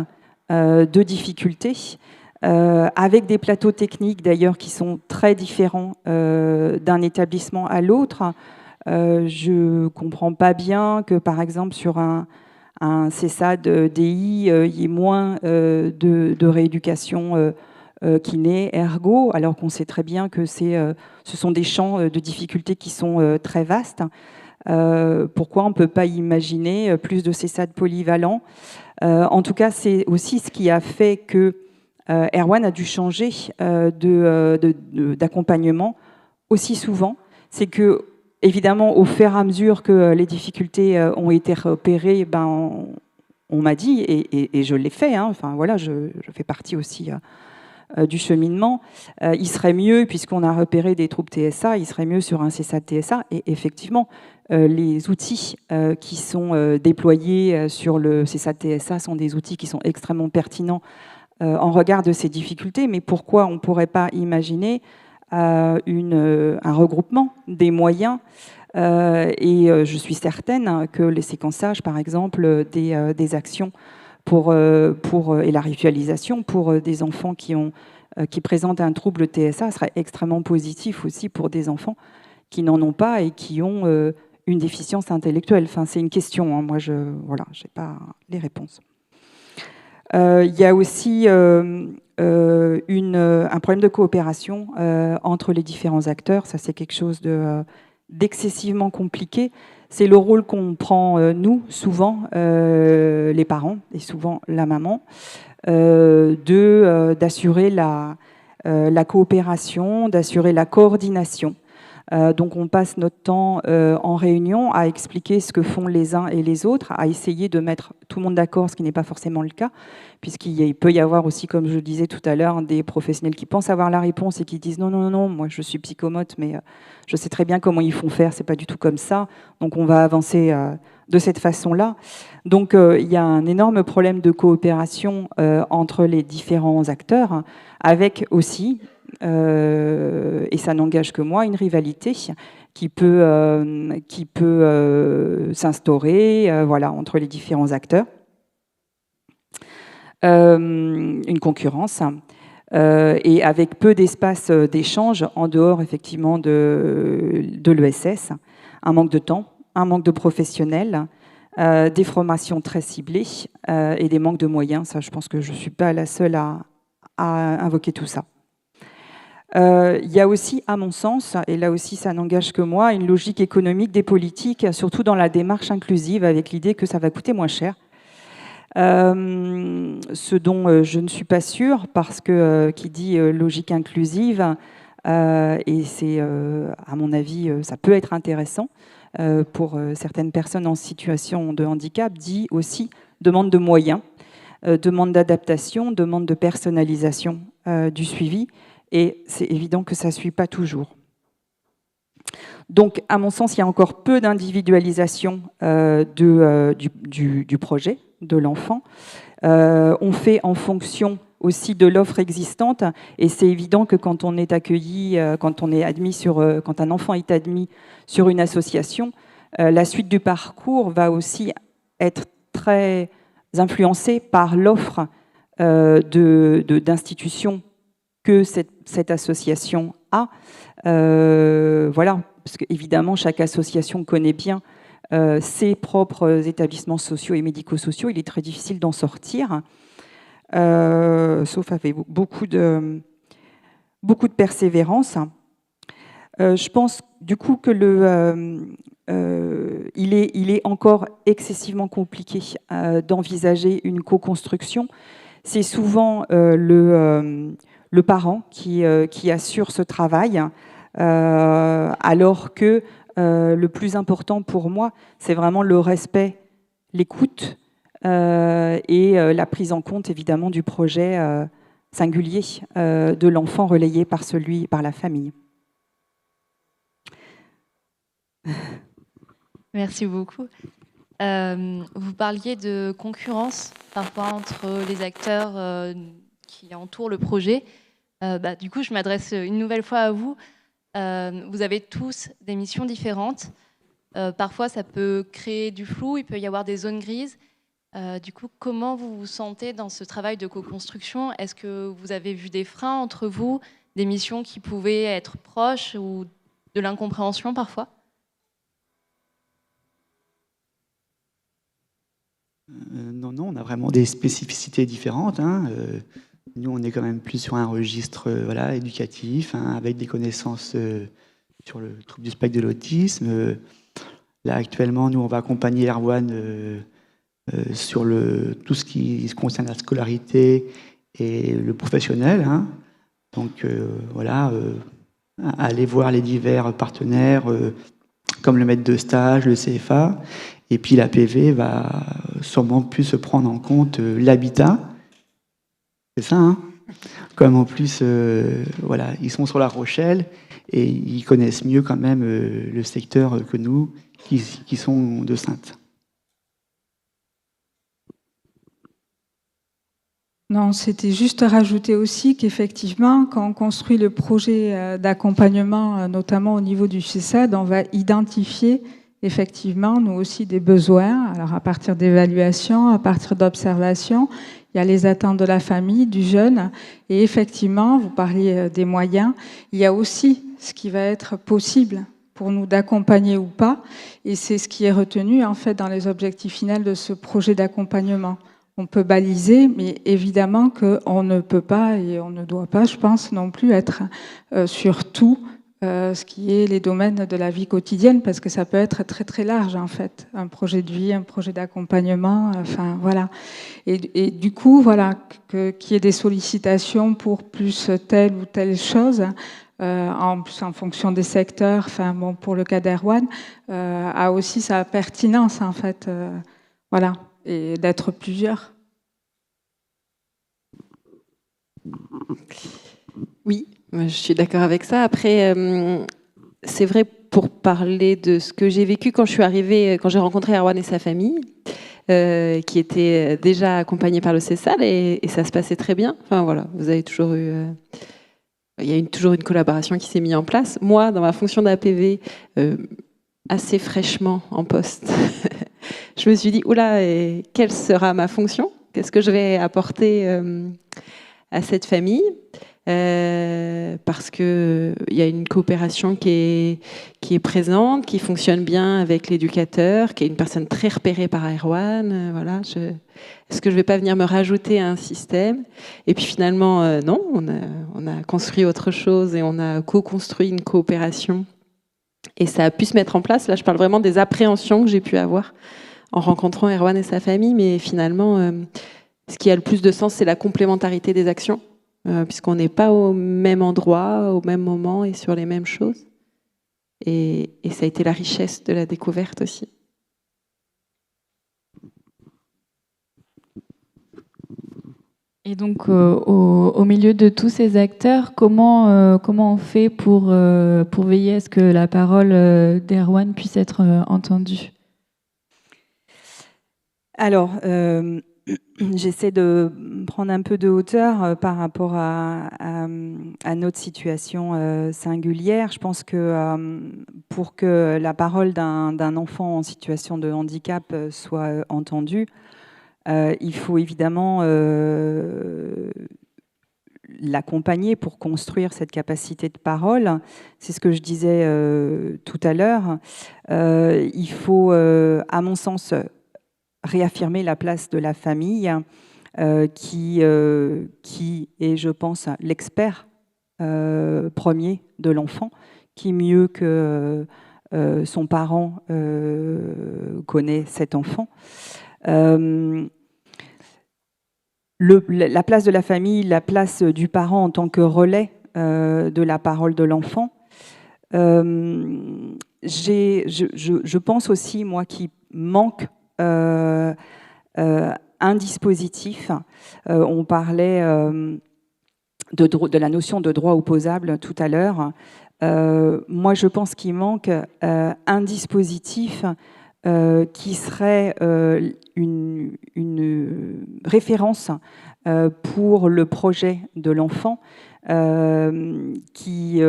de difficultés, avec des plateaux techniques d'ailleurs qui sont très différents d'un établissement à l'autre. Je ne comprends pas bien que par exemple sur un CESAD DI, il y ait moins de rééducation kiné, ergo, alors qu'on sait très bien que ce sont des champs de difficultés qui sont très vastes. Pourquoi on ne peut pas imaginer plus de CESAD polyvalents? En tout cas, c'est aussi ce qui a fait que Erwan a dû changer d'accompagnement aussi souvent. C'est que, évidemment, au fur et à mesure que les difficultés ont été repérées, on m'a dit, et je l'ai fait, enfin voilà, je fais partie aussi du cheminement, il serait mieux, puisqu'on a repéré des troubles TSA, il serait mieux sur un CESAD TSA, et effectivement, les outils qui sont déployés sur le CESAD TSA sont des outils qui sont extrêmement pertinents en regard de ces difficultés, mais pourquoi on ne pourrait pas imaginer un regroupement des moyens et je suis certaine que les séquençages, par exemple, des actions et la ritualisation pour des enfants qui ont qui présentent un trouble TSA serait extrêmement positif aussi pour des enfants qui n'en ont pas et qui ont une déficience intellectuelle. Enfin, c'est une question, hein. Moi, je n'ai pas les réponses. Il y a aussi un problème de coopération entre les différents acteurs. Ça, c'est quelque chose d'excessivement compliqué. C'est le rôle qu'on prend, nous, souvent, les parents, et souvent la maman, d'assurer la coopération, d'assurer la coordination. Donc on passe notre temps en réunion à expliquer ce que font les uns et les autres, à essayer de mettre tout le monde d'accord, ce qui n'est pas forcément le cas, puisqu'il peut y avoir aussi, comme je le disais tout à l'heure, des professionnels qui pensent avoir la réponse et qui disent non, non, non, non, moi je suis psychomote, mais je sais très bien comment ils font faire, c'est pas du tout comme ça, donc on va avancer de cette façon-là. Donc il y a un énorme problème de coopération entre les différents acteurs, avec aussi... et ça n'engage que moi, une rivalité qui peut s'instaurer voilà, entre les différents acteurs. Une concurrence et avec peu d'espace d'échange en dehors effectivement de l'ESS, un manque de temps, un manque de professionnels, des formations très ciblées et des manques de moyens. Ça, je pense que je ne suis pas la seule à invoquer tout ça. Il y a aussi, à mon sens, et là aussi ça n'engage que moi, une logique économique des politiques, surtout dans la démarche inclusive, avec l'idée que ça va coûter moins cher. Ce dont je ne suis pas sûre, parce que qui dit logique inclusive, et c'est, à mon avis, ça peut être intéressant pour certaines personnes en situation de handicap, dit aussi demande de moyens, demande d'adaptation, demande de personnalisation du suivi. Et c'est évident que ça ne suit pas toujours. Donc, à mon sens, il y a encore peu d'individualisation du projet, de l'enfant. On fait en fonction aussi de l'offre existante, et c'est évident que quand on est accueilli, quand un enfant est admis sur une association, la suite du parcours va aussi être très influencée par l'offre d'institutions que cette association a. Voilà, parce qu'évidemment, chaque association connaît bien ses propres établissements sociaux et médico-sociaux. Il est très difficile d'en sortir, sauf avec beaucoup de persévérance. Je pense du coup que il est encore excessivement compliqué d'envisager une co-construction. C'est souvent le parent qui assure ce travail, alors que le plus important pour moi, c'est vraiment le respect, l'écoute et la prise en compte, évidemment, du projet singulier de l'enfant relayé par la famille. Merci beaucoup. Vous parliez de concurrence parfois entre les acteurs qui entourent le projet. Du coup, je m'adresse une nouvelle fois à vous. Vous avez tous des missions différentes. Parfois, ça peut créer du flou, il peut y avoir des zones grises. Du coup, comment vous vous sentez dans ce travail de co-construction? Est-ce que vous avez vu des freins entre vous, des missions qui pouvaient être proches ou de l'incompréhension parfois? Non, on a vraiment des spécificités différentes. Nous, on est quand même plus sur un registre éducatif, avec des connaissances sur le trouble du spectre de l'autisme. Là, actuellement, nous, on va accompagner Erwan sur tout ce qui concerne la scolarité et le professionnel. Donc, aller voir les divers partenaires, comme le maître de stage, le CFA. Et puis, la PV va sûrement plus se prendre en compte l'habitat. C'est ça, Comme en plus, ils sont sur La Rochelle et ils connaissent mieux quand même le secteur que nous, qui sont de Saintes. Non, c'était juste rajouter aussi qu'effectivement, quand on construit le projet d'accompagnement, notamment au niveau du CESAD, on va identifier effectivement, nous aussi, des besoins, alors à partir d'évaluations, à partir d'observations, il y a les attentes de la famille, du jeune, et effectivement, vous parliez des moyens, il y a aussi ce qui va être possible pour nous d'accompagner ou pas, et c'est ce qui est retenu en fait dans les objectifs finaux de ce projet d'accompagnement. On peut baliser, mais évidemment qu'on ne peut pas et on ne doit pas, je pense, non plus être sur tout ce qui est les domaines de la vie quotidienne, parce que ça peut être très très large en fait, un projet de vie, un projet d'accompagnement, enfin voilà. Et du coup, voilà, qu'il y ait des sollicitations pour plus telle ou telle chose, en plus en fonction des secteurs, enfin bon, pour le cas d'Erwan, a aussi sa pertinence en fait, voilà, et d'être plusieurs. Oui, je suis d'accord avec ça. Après, c'est vrai, pour parler de ce que j'ai vécu quand je suis arrivée, quand j'ai rencontré Erwan et sa famille, qui étaient déjà accompagnés par le CESAL, et ça se passait très bien. Enfin voilà, vous avez toujours eu... il y a toujours une collaboration qui s'est mise en place. Moi, dans ma fonction d'APV, assez fraîchement en poste, je me suis dit, oula, quelle sera ma fonction? Qu'est-ce que je vais apporter à cette famille? Parce qu'il y a une coopération qui est présente, qui fonctionne bien avec l'éducateur, qui est une personne très repérée par Erwan. Voilà, est-ce que je ne vais pas venir me rajouter à un système? Et puis finalement, non, on a construit autre chose et on a co-construit une coopération. Et ça a pu se mettre en place. Là, je parle vraiment des appréhensions que j'ai pu avoir en rencontrant Erwan et sa famille. Mais finalement, ce qui a le plus de sens, c'est la complémentarité des actions. Puisqu'on n'est pas au même endroit, au même moment et sur les mêmes choses. Et ça a été la richesse de la découverte aussi. Et donc, au milieu de tous ces acteurs, comment on fait pour veiller à ce que la parole d'Erwan puisse être entendue? Alors, j'essaie de prendre un peu de hauteur par rapport à notre situation singulière. Je pense que pour que la parole d'un enfant en situation de handicap soit entendue, il faut évidemment l'accompagner pour construire cette capacité de parole. C'est ce que je disais tout à l'heure. Il faut, à mon sens, réaffirmer la place de la famille qui est, je pense, l'expert premier de l'enfant, qui mieux que son parent connaît cet enfant. La place de la famille, la place du parent en tant que relais de la parole de l'enfant. Je pense aussi, moi, qu'il manque un dispositif. On parlait de la notion de droit opposable tout à l'heure. Moi, je pense qu'il manque un dispositif qui serait une référence pour le projet de l'enfant, qui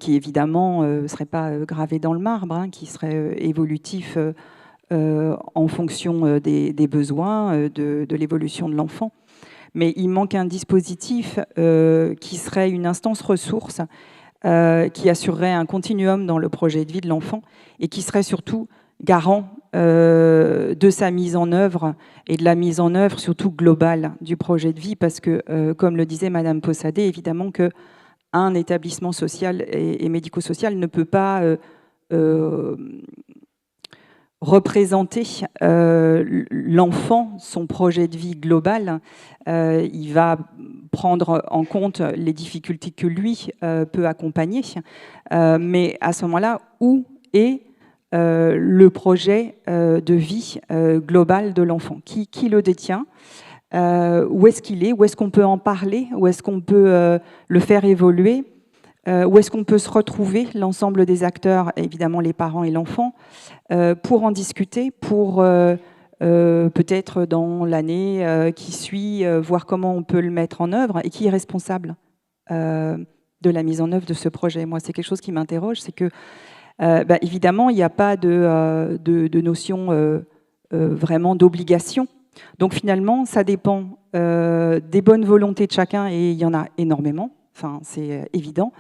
évidemment ne serait pas gravé dans le marbre, hein, qui serait évolutif en fonction des besoins, de l'évolution de l'enfant. Mais il manque un dispositif qui serait une instance ressource qui assurerait un continuum dans le projet de vie de l'enfant et qui serait surtout garant de sa mise en œuvre et de la mise en œuvre surtout globale du projet de vie, parce que, comme le disait Madame Possadé, évidemment qu'un établissement social et médico-social ne peut pas représenter l'enfant, son projet de vie global. Il va prendre en compte les difficultés que lui peut accompagner, mais à ce moment-là, où est le projet de vie global de l'enfant? Qui le détient? Où est-ce qu'il est? Où est-ce qu'on peut en parler? Où est-ce qu'on peut le faire évoluer? Où est-ce qu'on peut se retrouver, l'ensemble des acteurs, évidemment les parents et l'enfant, pour en discuter, pour peut-être dans l'année qui suit, voir comment on peut le mettre en œuvre et qui est responsable de la mise en œuvre de ce projet. Moi, c'est quelque chose qui m'interroge, c'est que évidemment, il n'y a pas de notion vraiment d'obligation Donc finalement, ça dépend des bonnes volontés de chacun, et il y en a énormément, enfin, c'est évident.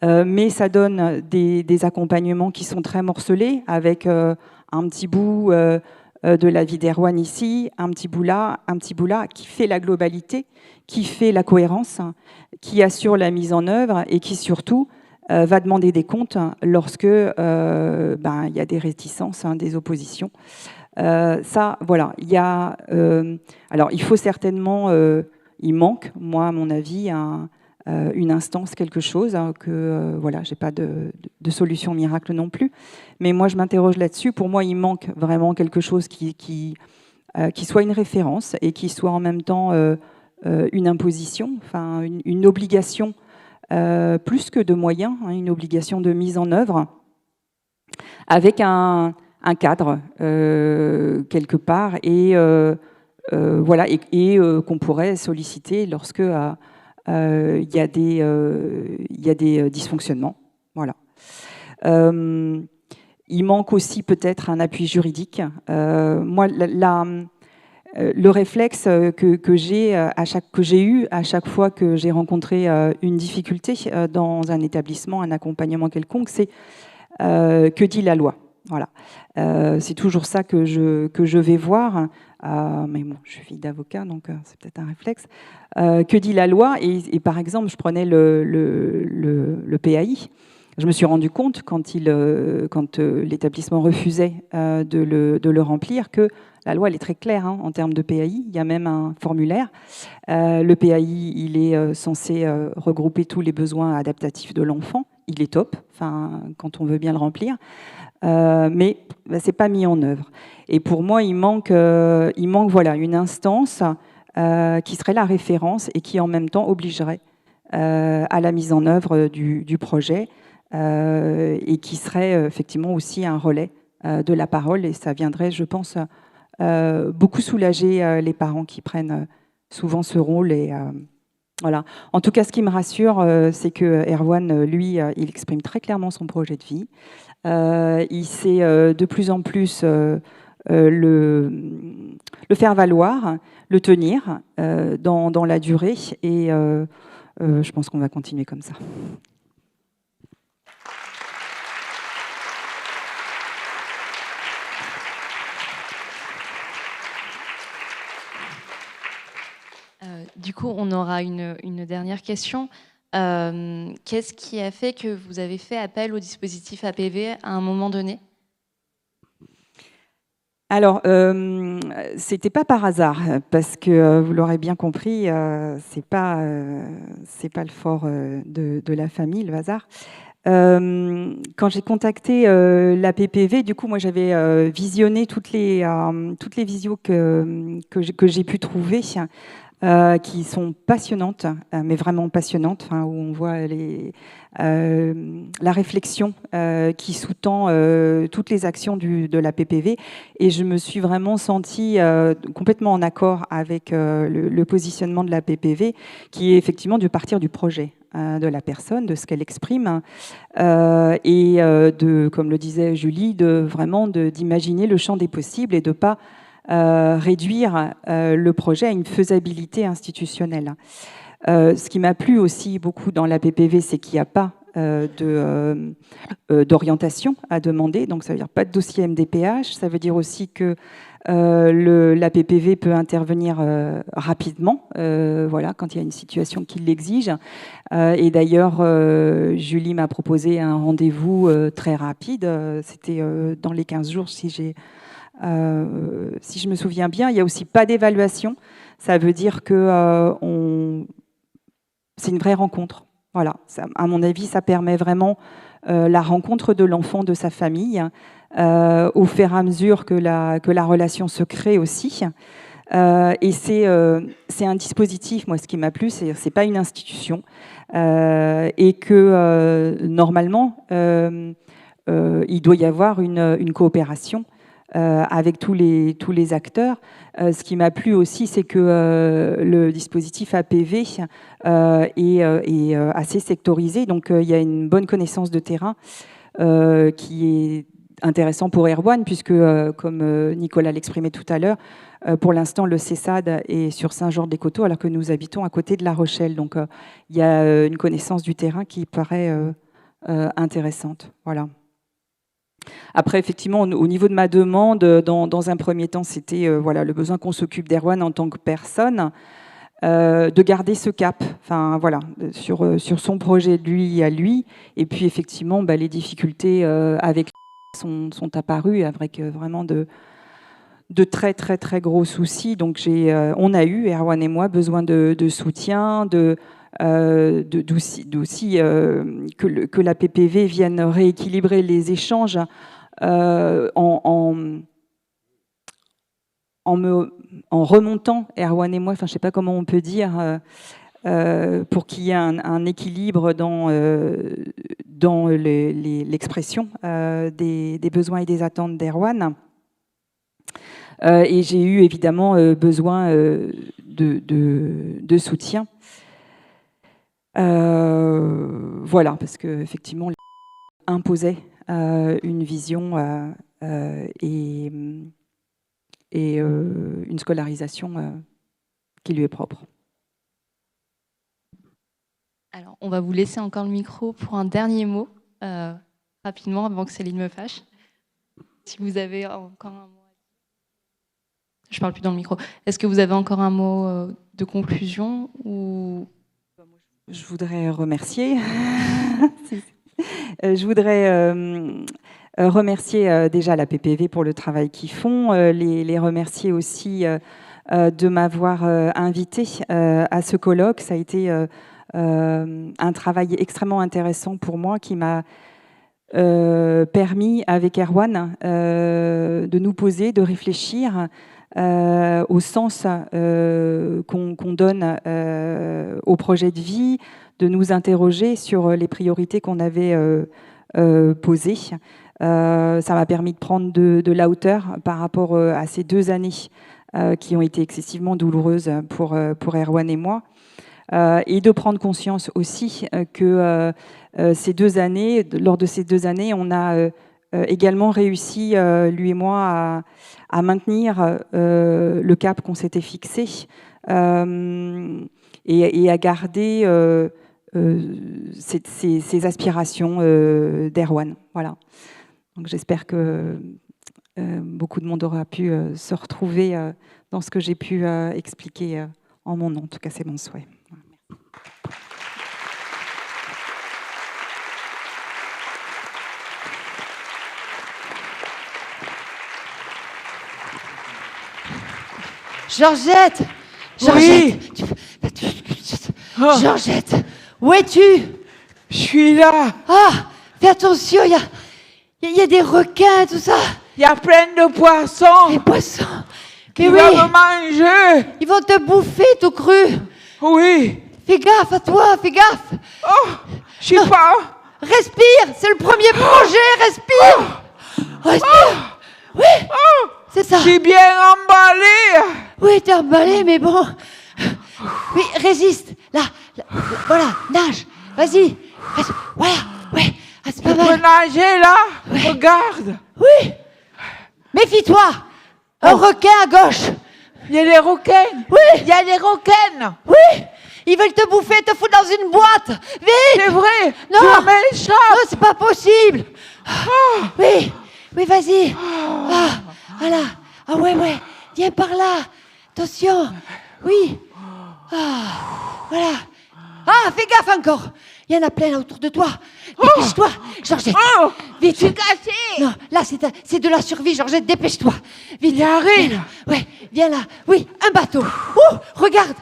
Mais ça donne des accompagnements qui sont très morcelés, avec un petit bout de la vie d'Erwan ici, un petit bout là, qui fait la globalité, qui fait la cohérence, qui assure la mise en œuvre et qui surtout va demander des comptes lorsque il y a des réticences, des oppositions. Ça, voilà. Alors, il faut certainement, il manque, moi, à mon avis, une instance, quelque chose, voilà, j'ai pas de solution miracle non plus, mais moi je m'interroge là-dessus. Pour moi, il manque vraiment quelque chose qui soit une référence et qui soit en même temps une imposition, enfin une obligation plus que de moyens, une obligation de mise en œuvre avec un cadre quelque part, et voilà, et qu'on pourrait solliciter lorsque il y a des dysfonctionnements. Voilà. Il manque aussi peut-être un appui juridique. Moi, le réflexe que j'ai eu à chaque fois que j'ai rencontré une difficulté dans un établissement, un accompagnement quelconque, c'est que dit la loi. Voilà. C'est toujours ça que je vais voir. Mais bon, je suis fille d'avocat, donc c'est peut-être un réflexe. Que dit la loi, et par exemple, je prenais le PAI. Je me suis rendu compte quand l'établissement refusait de le remplir, que la loi elle est très claire en termes de PAI. Il y a même un formulaire. Le PAI, il est censé regrouper tous les besoins adaptatifs de l'enfant. Il est top, quand on veut bien le remplir. Mais c'est pas mis en œuvre. Et pour moi, il manque voilà, une instance qui serait la référence et qui en même temps obligerait à la mise en œuvre du projet, et qui serait effectivement aussi un relais de la parole, et ça viendrait, je pense, beaucoup soulager les parents qui prennent souvent ce rôle. Et voilà. En tout cas, ce qui me rassure, c'est que Erwan, lui, il exprime très clairement son projet de vie. Il sait de plus en plus le faire valoir, le tenir dans la durée, et je pense qu'on va continuer comme ça. Du coup, on aura une dernière question. Qu'est-ce qui a fait que vous avez fait appel au dispositif APV à un moment donné ? Alors, c'était pas par hasard, parce que vous l'aurez bien compris, c'est pas le fort de la famille, le hasard. Quand j'ai contacté la PPV, du coup, moi, j'avais visionné toutes les visios que j'ai pu trouver, qui sont passionnantes, mais vraiment passionnantes, où on voit la réflexion qui sous-tend toutes les actions de la PPV. Et je me suis vraiment sentie complètement en accord avec le positionnement de la PPV, qui est effectivement de partir du projet de la personne, de ce qu'elle exprime, et comme le disait Julie, d'imaginer le champ des possibles et de ne pas réduire le projet à une faisabilité institutionnelle. Ce qui m'a plu aussi beaucoup dans la PPV, c'est qu'il n'y a pas d'orientation à demander, donc ça veut dire pas de dossier MDPH, ça veut dire aussi que la PPV peut intervenir rapidement, voilà, quand il y a une situation qui l'exige. Et d'ailleurs, Julie m'a proposé un rendez-vous très rapide, c'était dans les 15 jours si je me souviens bien. Il n'y a aussi pas d'évaluation. Ça veut dire que c'est une vraie rencontre. Voilà. Ça, à mon avis, ça permet vraiment la rencontre de l'enfant, de sa famille, au fur et à mesure que la relation se crée aussi. Et c'est un dispositif, moi, ce qui m'a plu, c'est pas une institution. Et que normalement, il doit y avoir une coopération avec tous les acteurs. Ce qui m'a plu aussi, c'est que le dispositif APV est assez sectorisé, donc il y a une bonne connaissance de terrain qui est intéressant pour Erwan, puisque, comme Nicolas l'exprimait tout à l'heure, pour l'instant, le CESAD est sur Saint-Georges-des-Coteaux, alors que nous habitons à côté de La Rochelle. Donc, il y a une connaissance du terrain qui paraît intéressante. Voilà. Après, effectivement, au niveau de ma demande, dans un premier temps, c'était voilà, le besoin qu'on s'occupe d'Erwan en tant que personne, de garder ce cap, enfin, voilà, sur son projet de lui à lui. Et puis, effectivement, les difficultés avec sont apparues avec vraiment de très, très, très gros soucis. Donc, on a eu, Erwan et moi, besoin de soutien, d'aussi que la PPV vienne rééquilibrer les échanges en remontant, Erwan et moi, enfin, je ne sais pas comment on peut dire, pour qu'il y ait un équilibre dans l'expression des besoins et des attentes d'Erwan. Et j'ai eu évidemment besoin de soutien. Voilà, parce qu'effectivement, imposait une vision et une scolarisation qui lui est propre. Alors, on va vous laisser encore le micro pour un dernier mot, rapidement, avant que Céline me fâche. Si vous avez encore un mot. Je ne parle plus dans le micro. Est-ce que vous avez encore un mot de conclusion ou... Je voudrais remercier. Je voudrais remercier déjà la PPV pour le travail qu'ils font, les remercier aussi de m'avoir invité à ce colloque. Ça a été un travail extrêmement intéressant pour moi qui m'a permis, avec Erwan, de nous poser, de réfléchir au sens qu'on donne au projet de vie, de nous interroger sur les priorités qu'on avait posées. Ça m'a permis de prendre de la hauteur par rapport à ces 2 années qui ont été excessivement douloureuses pour Erwan et moi, et de prendre conscience aussi que ces 2 années, lors de ces 2 années, on a également réussi, lui et moi, à maintenir le cap qu'on s'était fixé et à garder ces aspirations d'Erwan. Voilà. Donc j'espère que beaucoup de monde aura pu se retrouver dans ce que j'ai pu expliquer en mon nom. En tout cas, c'est mon souhait. Georgette, Oui. Georgette, où es-tu? Je suis là. Ah, fais attention, il y a des requins, tout ça. Il y a plein de poissons. Des poissons. Qui Mais vont oui, me manger. ils vont te bouffer tout cru. Oui. Fais gaffe à toi, fais gaffe. Oh, je sais pas. Respire, c'est le premier projet, respire. Respire. Oui, c'est ça. Je suis bien emballé. Oui, t'es emballé, mais bon. Oui, résiste. Là, voilà, nage. Vas-y. Voilà, ouais. Ah, c'est pas Je peux mal. nager là. Ouais. Regarde. Oui. Méfie-toi. Un requin à gauche. Il y a des requins. Oui. Il y a des requins. Oui. Ils veulent te bouffer, te foutre dans une boîte. Vite. C'est vrai. Non. Tu m'échappes. Non, c'est pas possible. Oui. Oui, vas-y. Ah, voilà. Ah ouais. Viens par là. Attention. Oui. Ah, voilà. Ah, fais gaffe encore. Il y en a plein là autour de toi. Dépêche-toi, Georgette. Vite. Je suis cassée. Non, là, c'est de la survie, Georgette. Dépêche-toi. Vite. J'arrive. Viens là. Ouais, viens là. Oui, un bateau. Oh, regarde.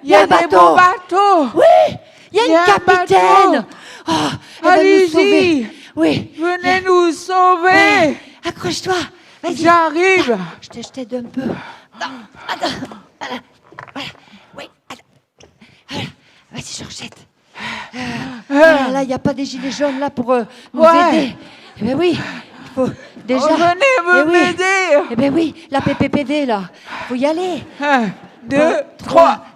Il y a des beaux bateaux. Oui, il y a une un capitaine. Oh, elle va nous sauver. Allez-y. Oui. Venez nous sauver. Ouais. Accroche-toi. Vas-y. J'arrive. Je t'aide un peu. Non, attends. Voilà. Oui. Voilà. Vas-y, Georgette. Là, il n'y a pas des gilets jaunes là pour nous aider. Eh bien oui, il faut déjà... venez m'aider. Eh bien oui, la PPPV là, il faut y aller. 1, 2, 3.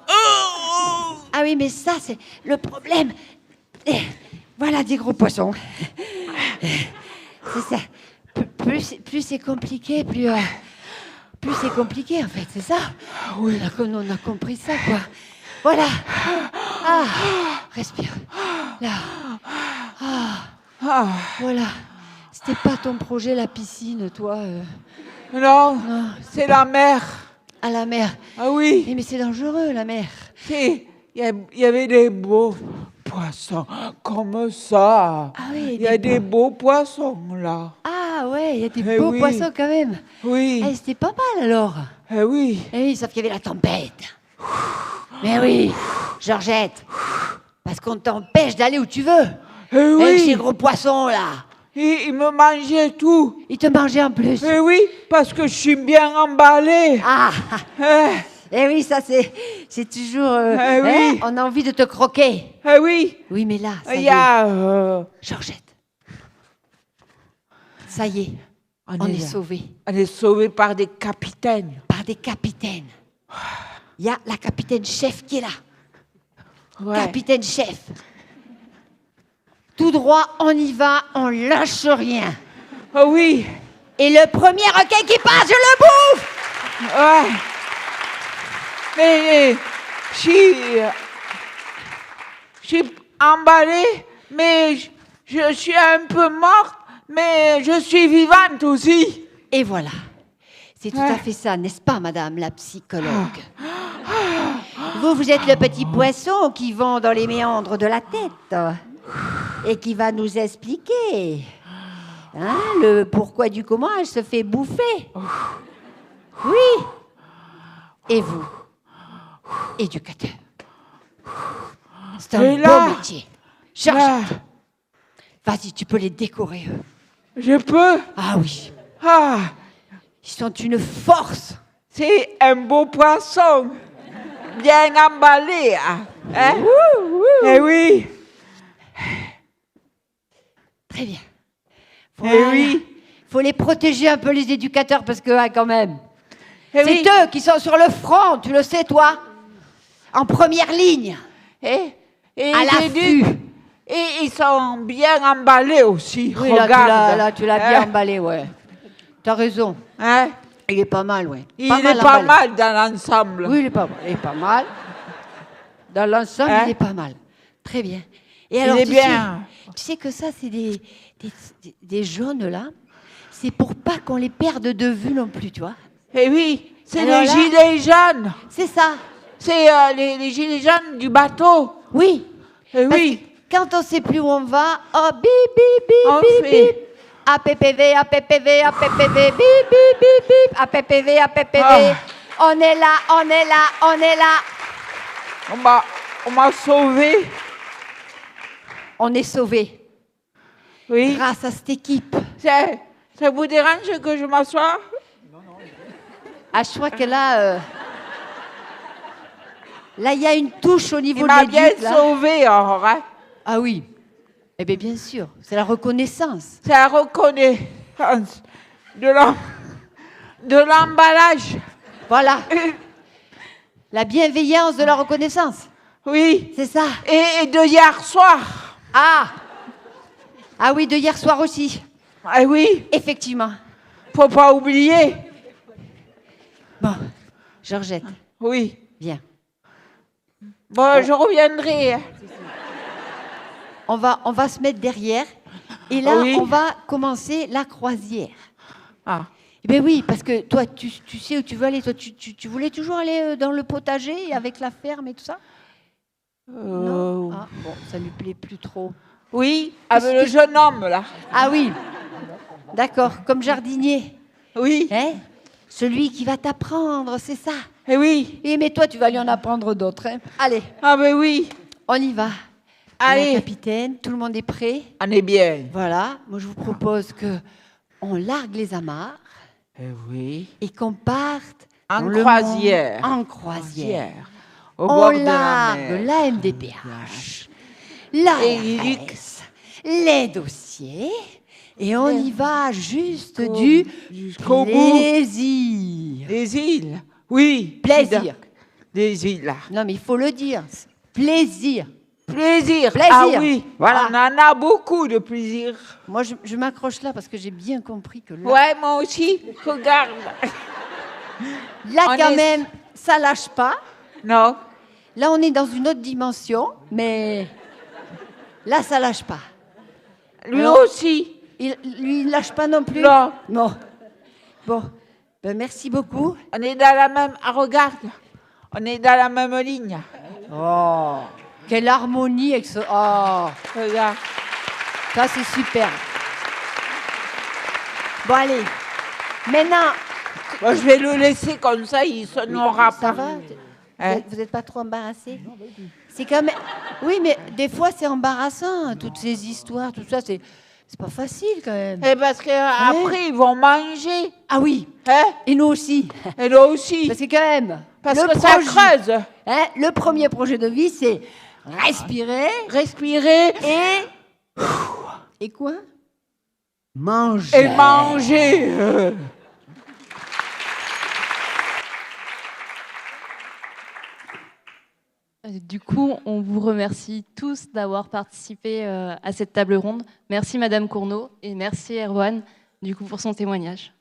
Ah oui, mais ça, c'est le problème. Voilà des gros poissons. C'est ça. plus c'est compliqué, plus c'est compliqué en fait, c'est ça? Oui. On a compris ça, quoi. Voilà. Ah, respire. Là. Ah. Voilà. C'était pas ton projet, la piscine, toi? Non, c'est la mer. À la mer? Ah oui. Mais c'est dangereux, la mer. Il y avait des beaux poissons comme ça. Ah oui, il y a des beaux poissons là. Ah ouais, il y a des beaux poissons quand même. Oui. Eh, c'était pas mal alors. Oui. Eh oui, sauf qu'il y avait la tempête. Mais oui, Georgette, parce qu'on t'empêche d'aller où tu veux. Oui. Avec ces gros poissons là. Il me mangeait tout. Il te mangeait en plus. Eh oui, parce que je suis bien emballée. Ah. Eh oui, ça c'est toujours. Oui. On a envie de te croquer. Eh oui. Oui, mais là, ça Il y y est. a. Georgette. Ça y est. On est sauvés. On est sauvés par des capitaines. Par des capitaines. Il y a la capitaine chef qui est là. Ouais. Capitaine chef. Tout droit, on y va, on lâche rien. Ah oui. Et le premier requin qui passe, je le bouffe. Ouais. Mais je suis emballée, mais je suis un peu morte, mais je suis vivante aussi. Et voilà. C'est tout à fait ça, n'est-ce pas, madame la psychologue? Vous êtes le petit poisson qui vont dans les méandres de la tête et qui va nous expliquer le pourquoi du comment elle se fait bouffer. Oui. Et vous, éducateur, c'est un beau métier. Georgette, vas-y, tu peux les décorer, eux. Je peux? Ah oui. Ah. Ils sont une force. C'est un beau poisson. Bien emballé. Hein? Eh oui. Très bien. Eh oui. Faut les protéger un peu, les éducateurs, parce que, quand même, eh c'est eux qui sont sur le front, tu le sais, toi? En première ligne. Et à l'affût. Et ils sont bien emballés aussi. Oui, regarde. là, tu l'as bien emballé, ouais. T'as raison. Hein? Il est pas mal, ouais. Il est pas mal dans l'ensemble. Oui, il est pas mal. Dans l'ensemble, il est pas mal. Très bien. Et alors, il est bien. Tu sais que ça, c'est des jaunes, là. C'est pour pas qu'on les perde de vue non plus, tu vois. Eh oui, c'est alors les là, gilets jaunes. C'est ça. C'est les gilets jaunes du bateau. Oui. Eh oui. Quand on sait plus où on va, oh, bip, bip, bip, on bip, fait. bip. APPV, APPV, APPV, bip, bip, bip, bip, APPV, APPV. Oh. On est là, on est là, on est là. On m'a sauvé. On est sauvés. Oui. Grâce à cette équipe. Ça vous dérange que je m'assoie? Ah, je crois que là, il y a une touche au niveau de l'éduc. Il m'a bien là. sauvé, alors. Hein? Ah oui. Eh bien sûr, c'est la reconnaissance. C'est la reconnaissance de l'emballage. Voilà. La bienveillance de la reconnaissance. Oui. C'est ça. Et de hier soir. Ah. Ah oui, de hier soir aussi. Ah oui. Effectivement. Faut pas oublier. Bon, Georgette. Oui. Viens. Bon, je reviendrai. On va se mettre derrière. Et là, oui. on va commencer la croisière. Ah. Eh bien oui, parce que toi, tu sais où tu veux aller. Toi, tu voulais toujours aller dans le potager avec la ferme et tout ça? Non. Ah, bon, ça lui plaît plus trop. Oui, avec le jeune homme, là. Ah oui. D'accord, comme jardinier. Oui. Hein? Celui qui va t'apprendre, c'est ça. Eh oui. Et mais toi, tu vas lui en apprendre d'autres. Hein? Allez. Ah ben oui. On y va. Allez. Capitaine, tout le monde est prêt? On est bien. Voilà. Moi, je vous propose que on largue les amarres. Eh oui. Et qu'on parte en croisière. En croisière. Au bord de largue la MDPH, la RS, les dossiers, et on y va juste jusqu'au plaisir. Bout. Les îles. Oui. Plaisir. Des îles, là. Non, mais il faut le dire. Plaisir. Plaisir. Plaisir. Ah oui, Voilà. on en a beaucoup de plaisir. Moi, je m'accroche là parce que j'ai bien compris que là, Ouais, moi aussi. Regarde. là On quand est- même, ça lâche pas. Non. Là, on est dans une autre dimension, mais là, ça lâche pas. Lui Alors, aussi. Lui, il lâche pas non plus. Non. Non. Bon, ben, merci beaucoup. On est dans la même. Ah, regarde. On est dans la même ligne. Oh, quelle harmonie avec ce. Oh, Regarde. ça c'est super. Bon, allez. Maintenant, Bon, je vais le laisser comme ça, il sonnera ça pas. va Hein? Vous n'êtes pas trop embarrassé? C'est quand même. Oui, mais des fois, c'est embarrassant, toutes ces histoires, tout ça, c'est pas facile quand même. Et parce qu'après, ils vont manger. Ah oui, Hein? et nous aussi. Et nous aussi. Parce que quand même. Parce le que ça creuse. Hein, le premier projet de vie, c'est respirer Respirer et quoi? Manger. et manger. Du coup, on vous remercie tous d'avoir participé à cette table ronde. Merci Madame Cournot et merci Erwan du coup pour son témoignage.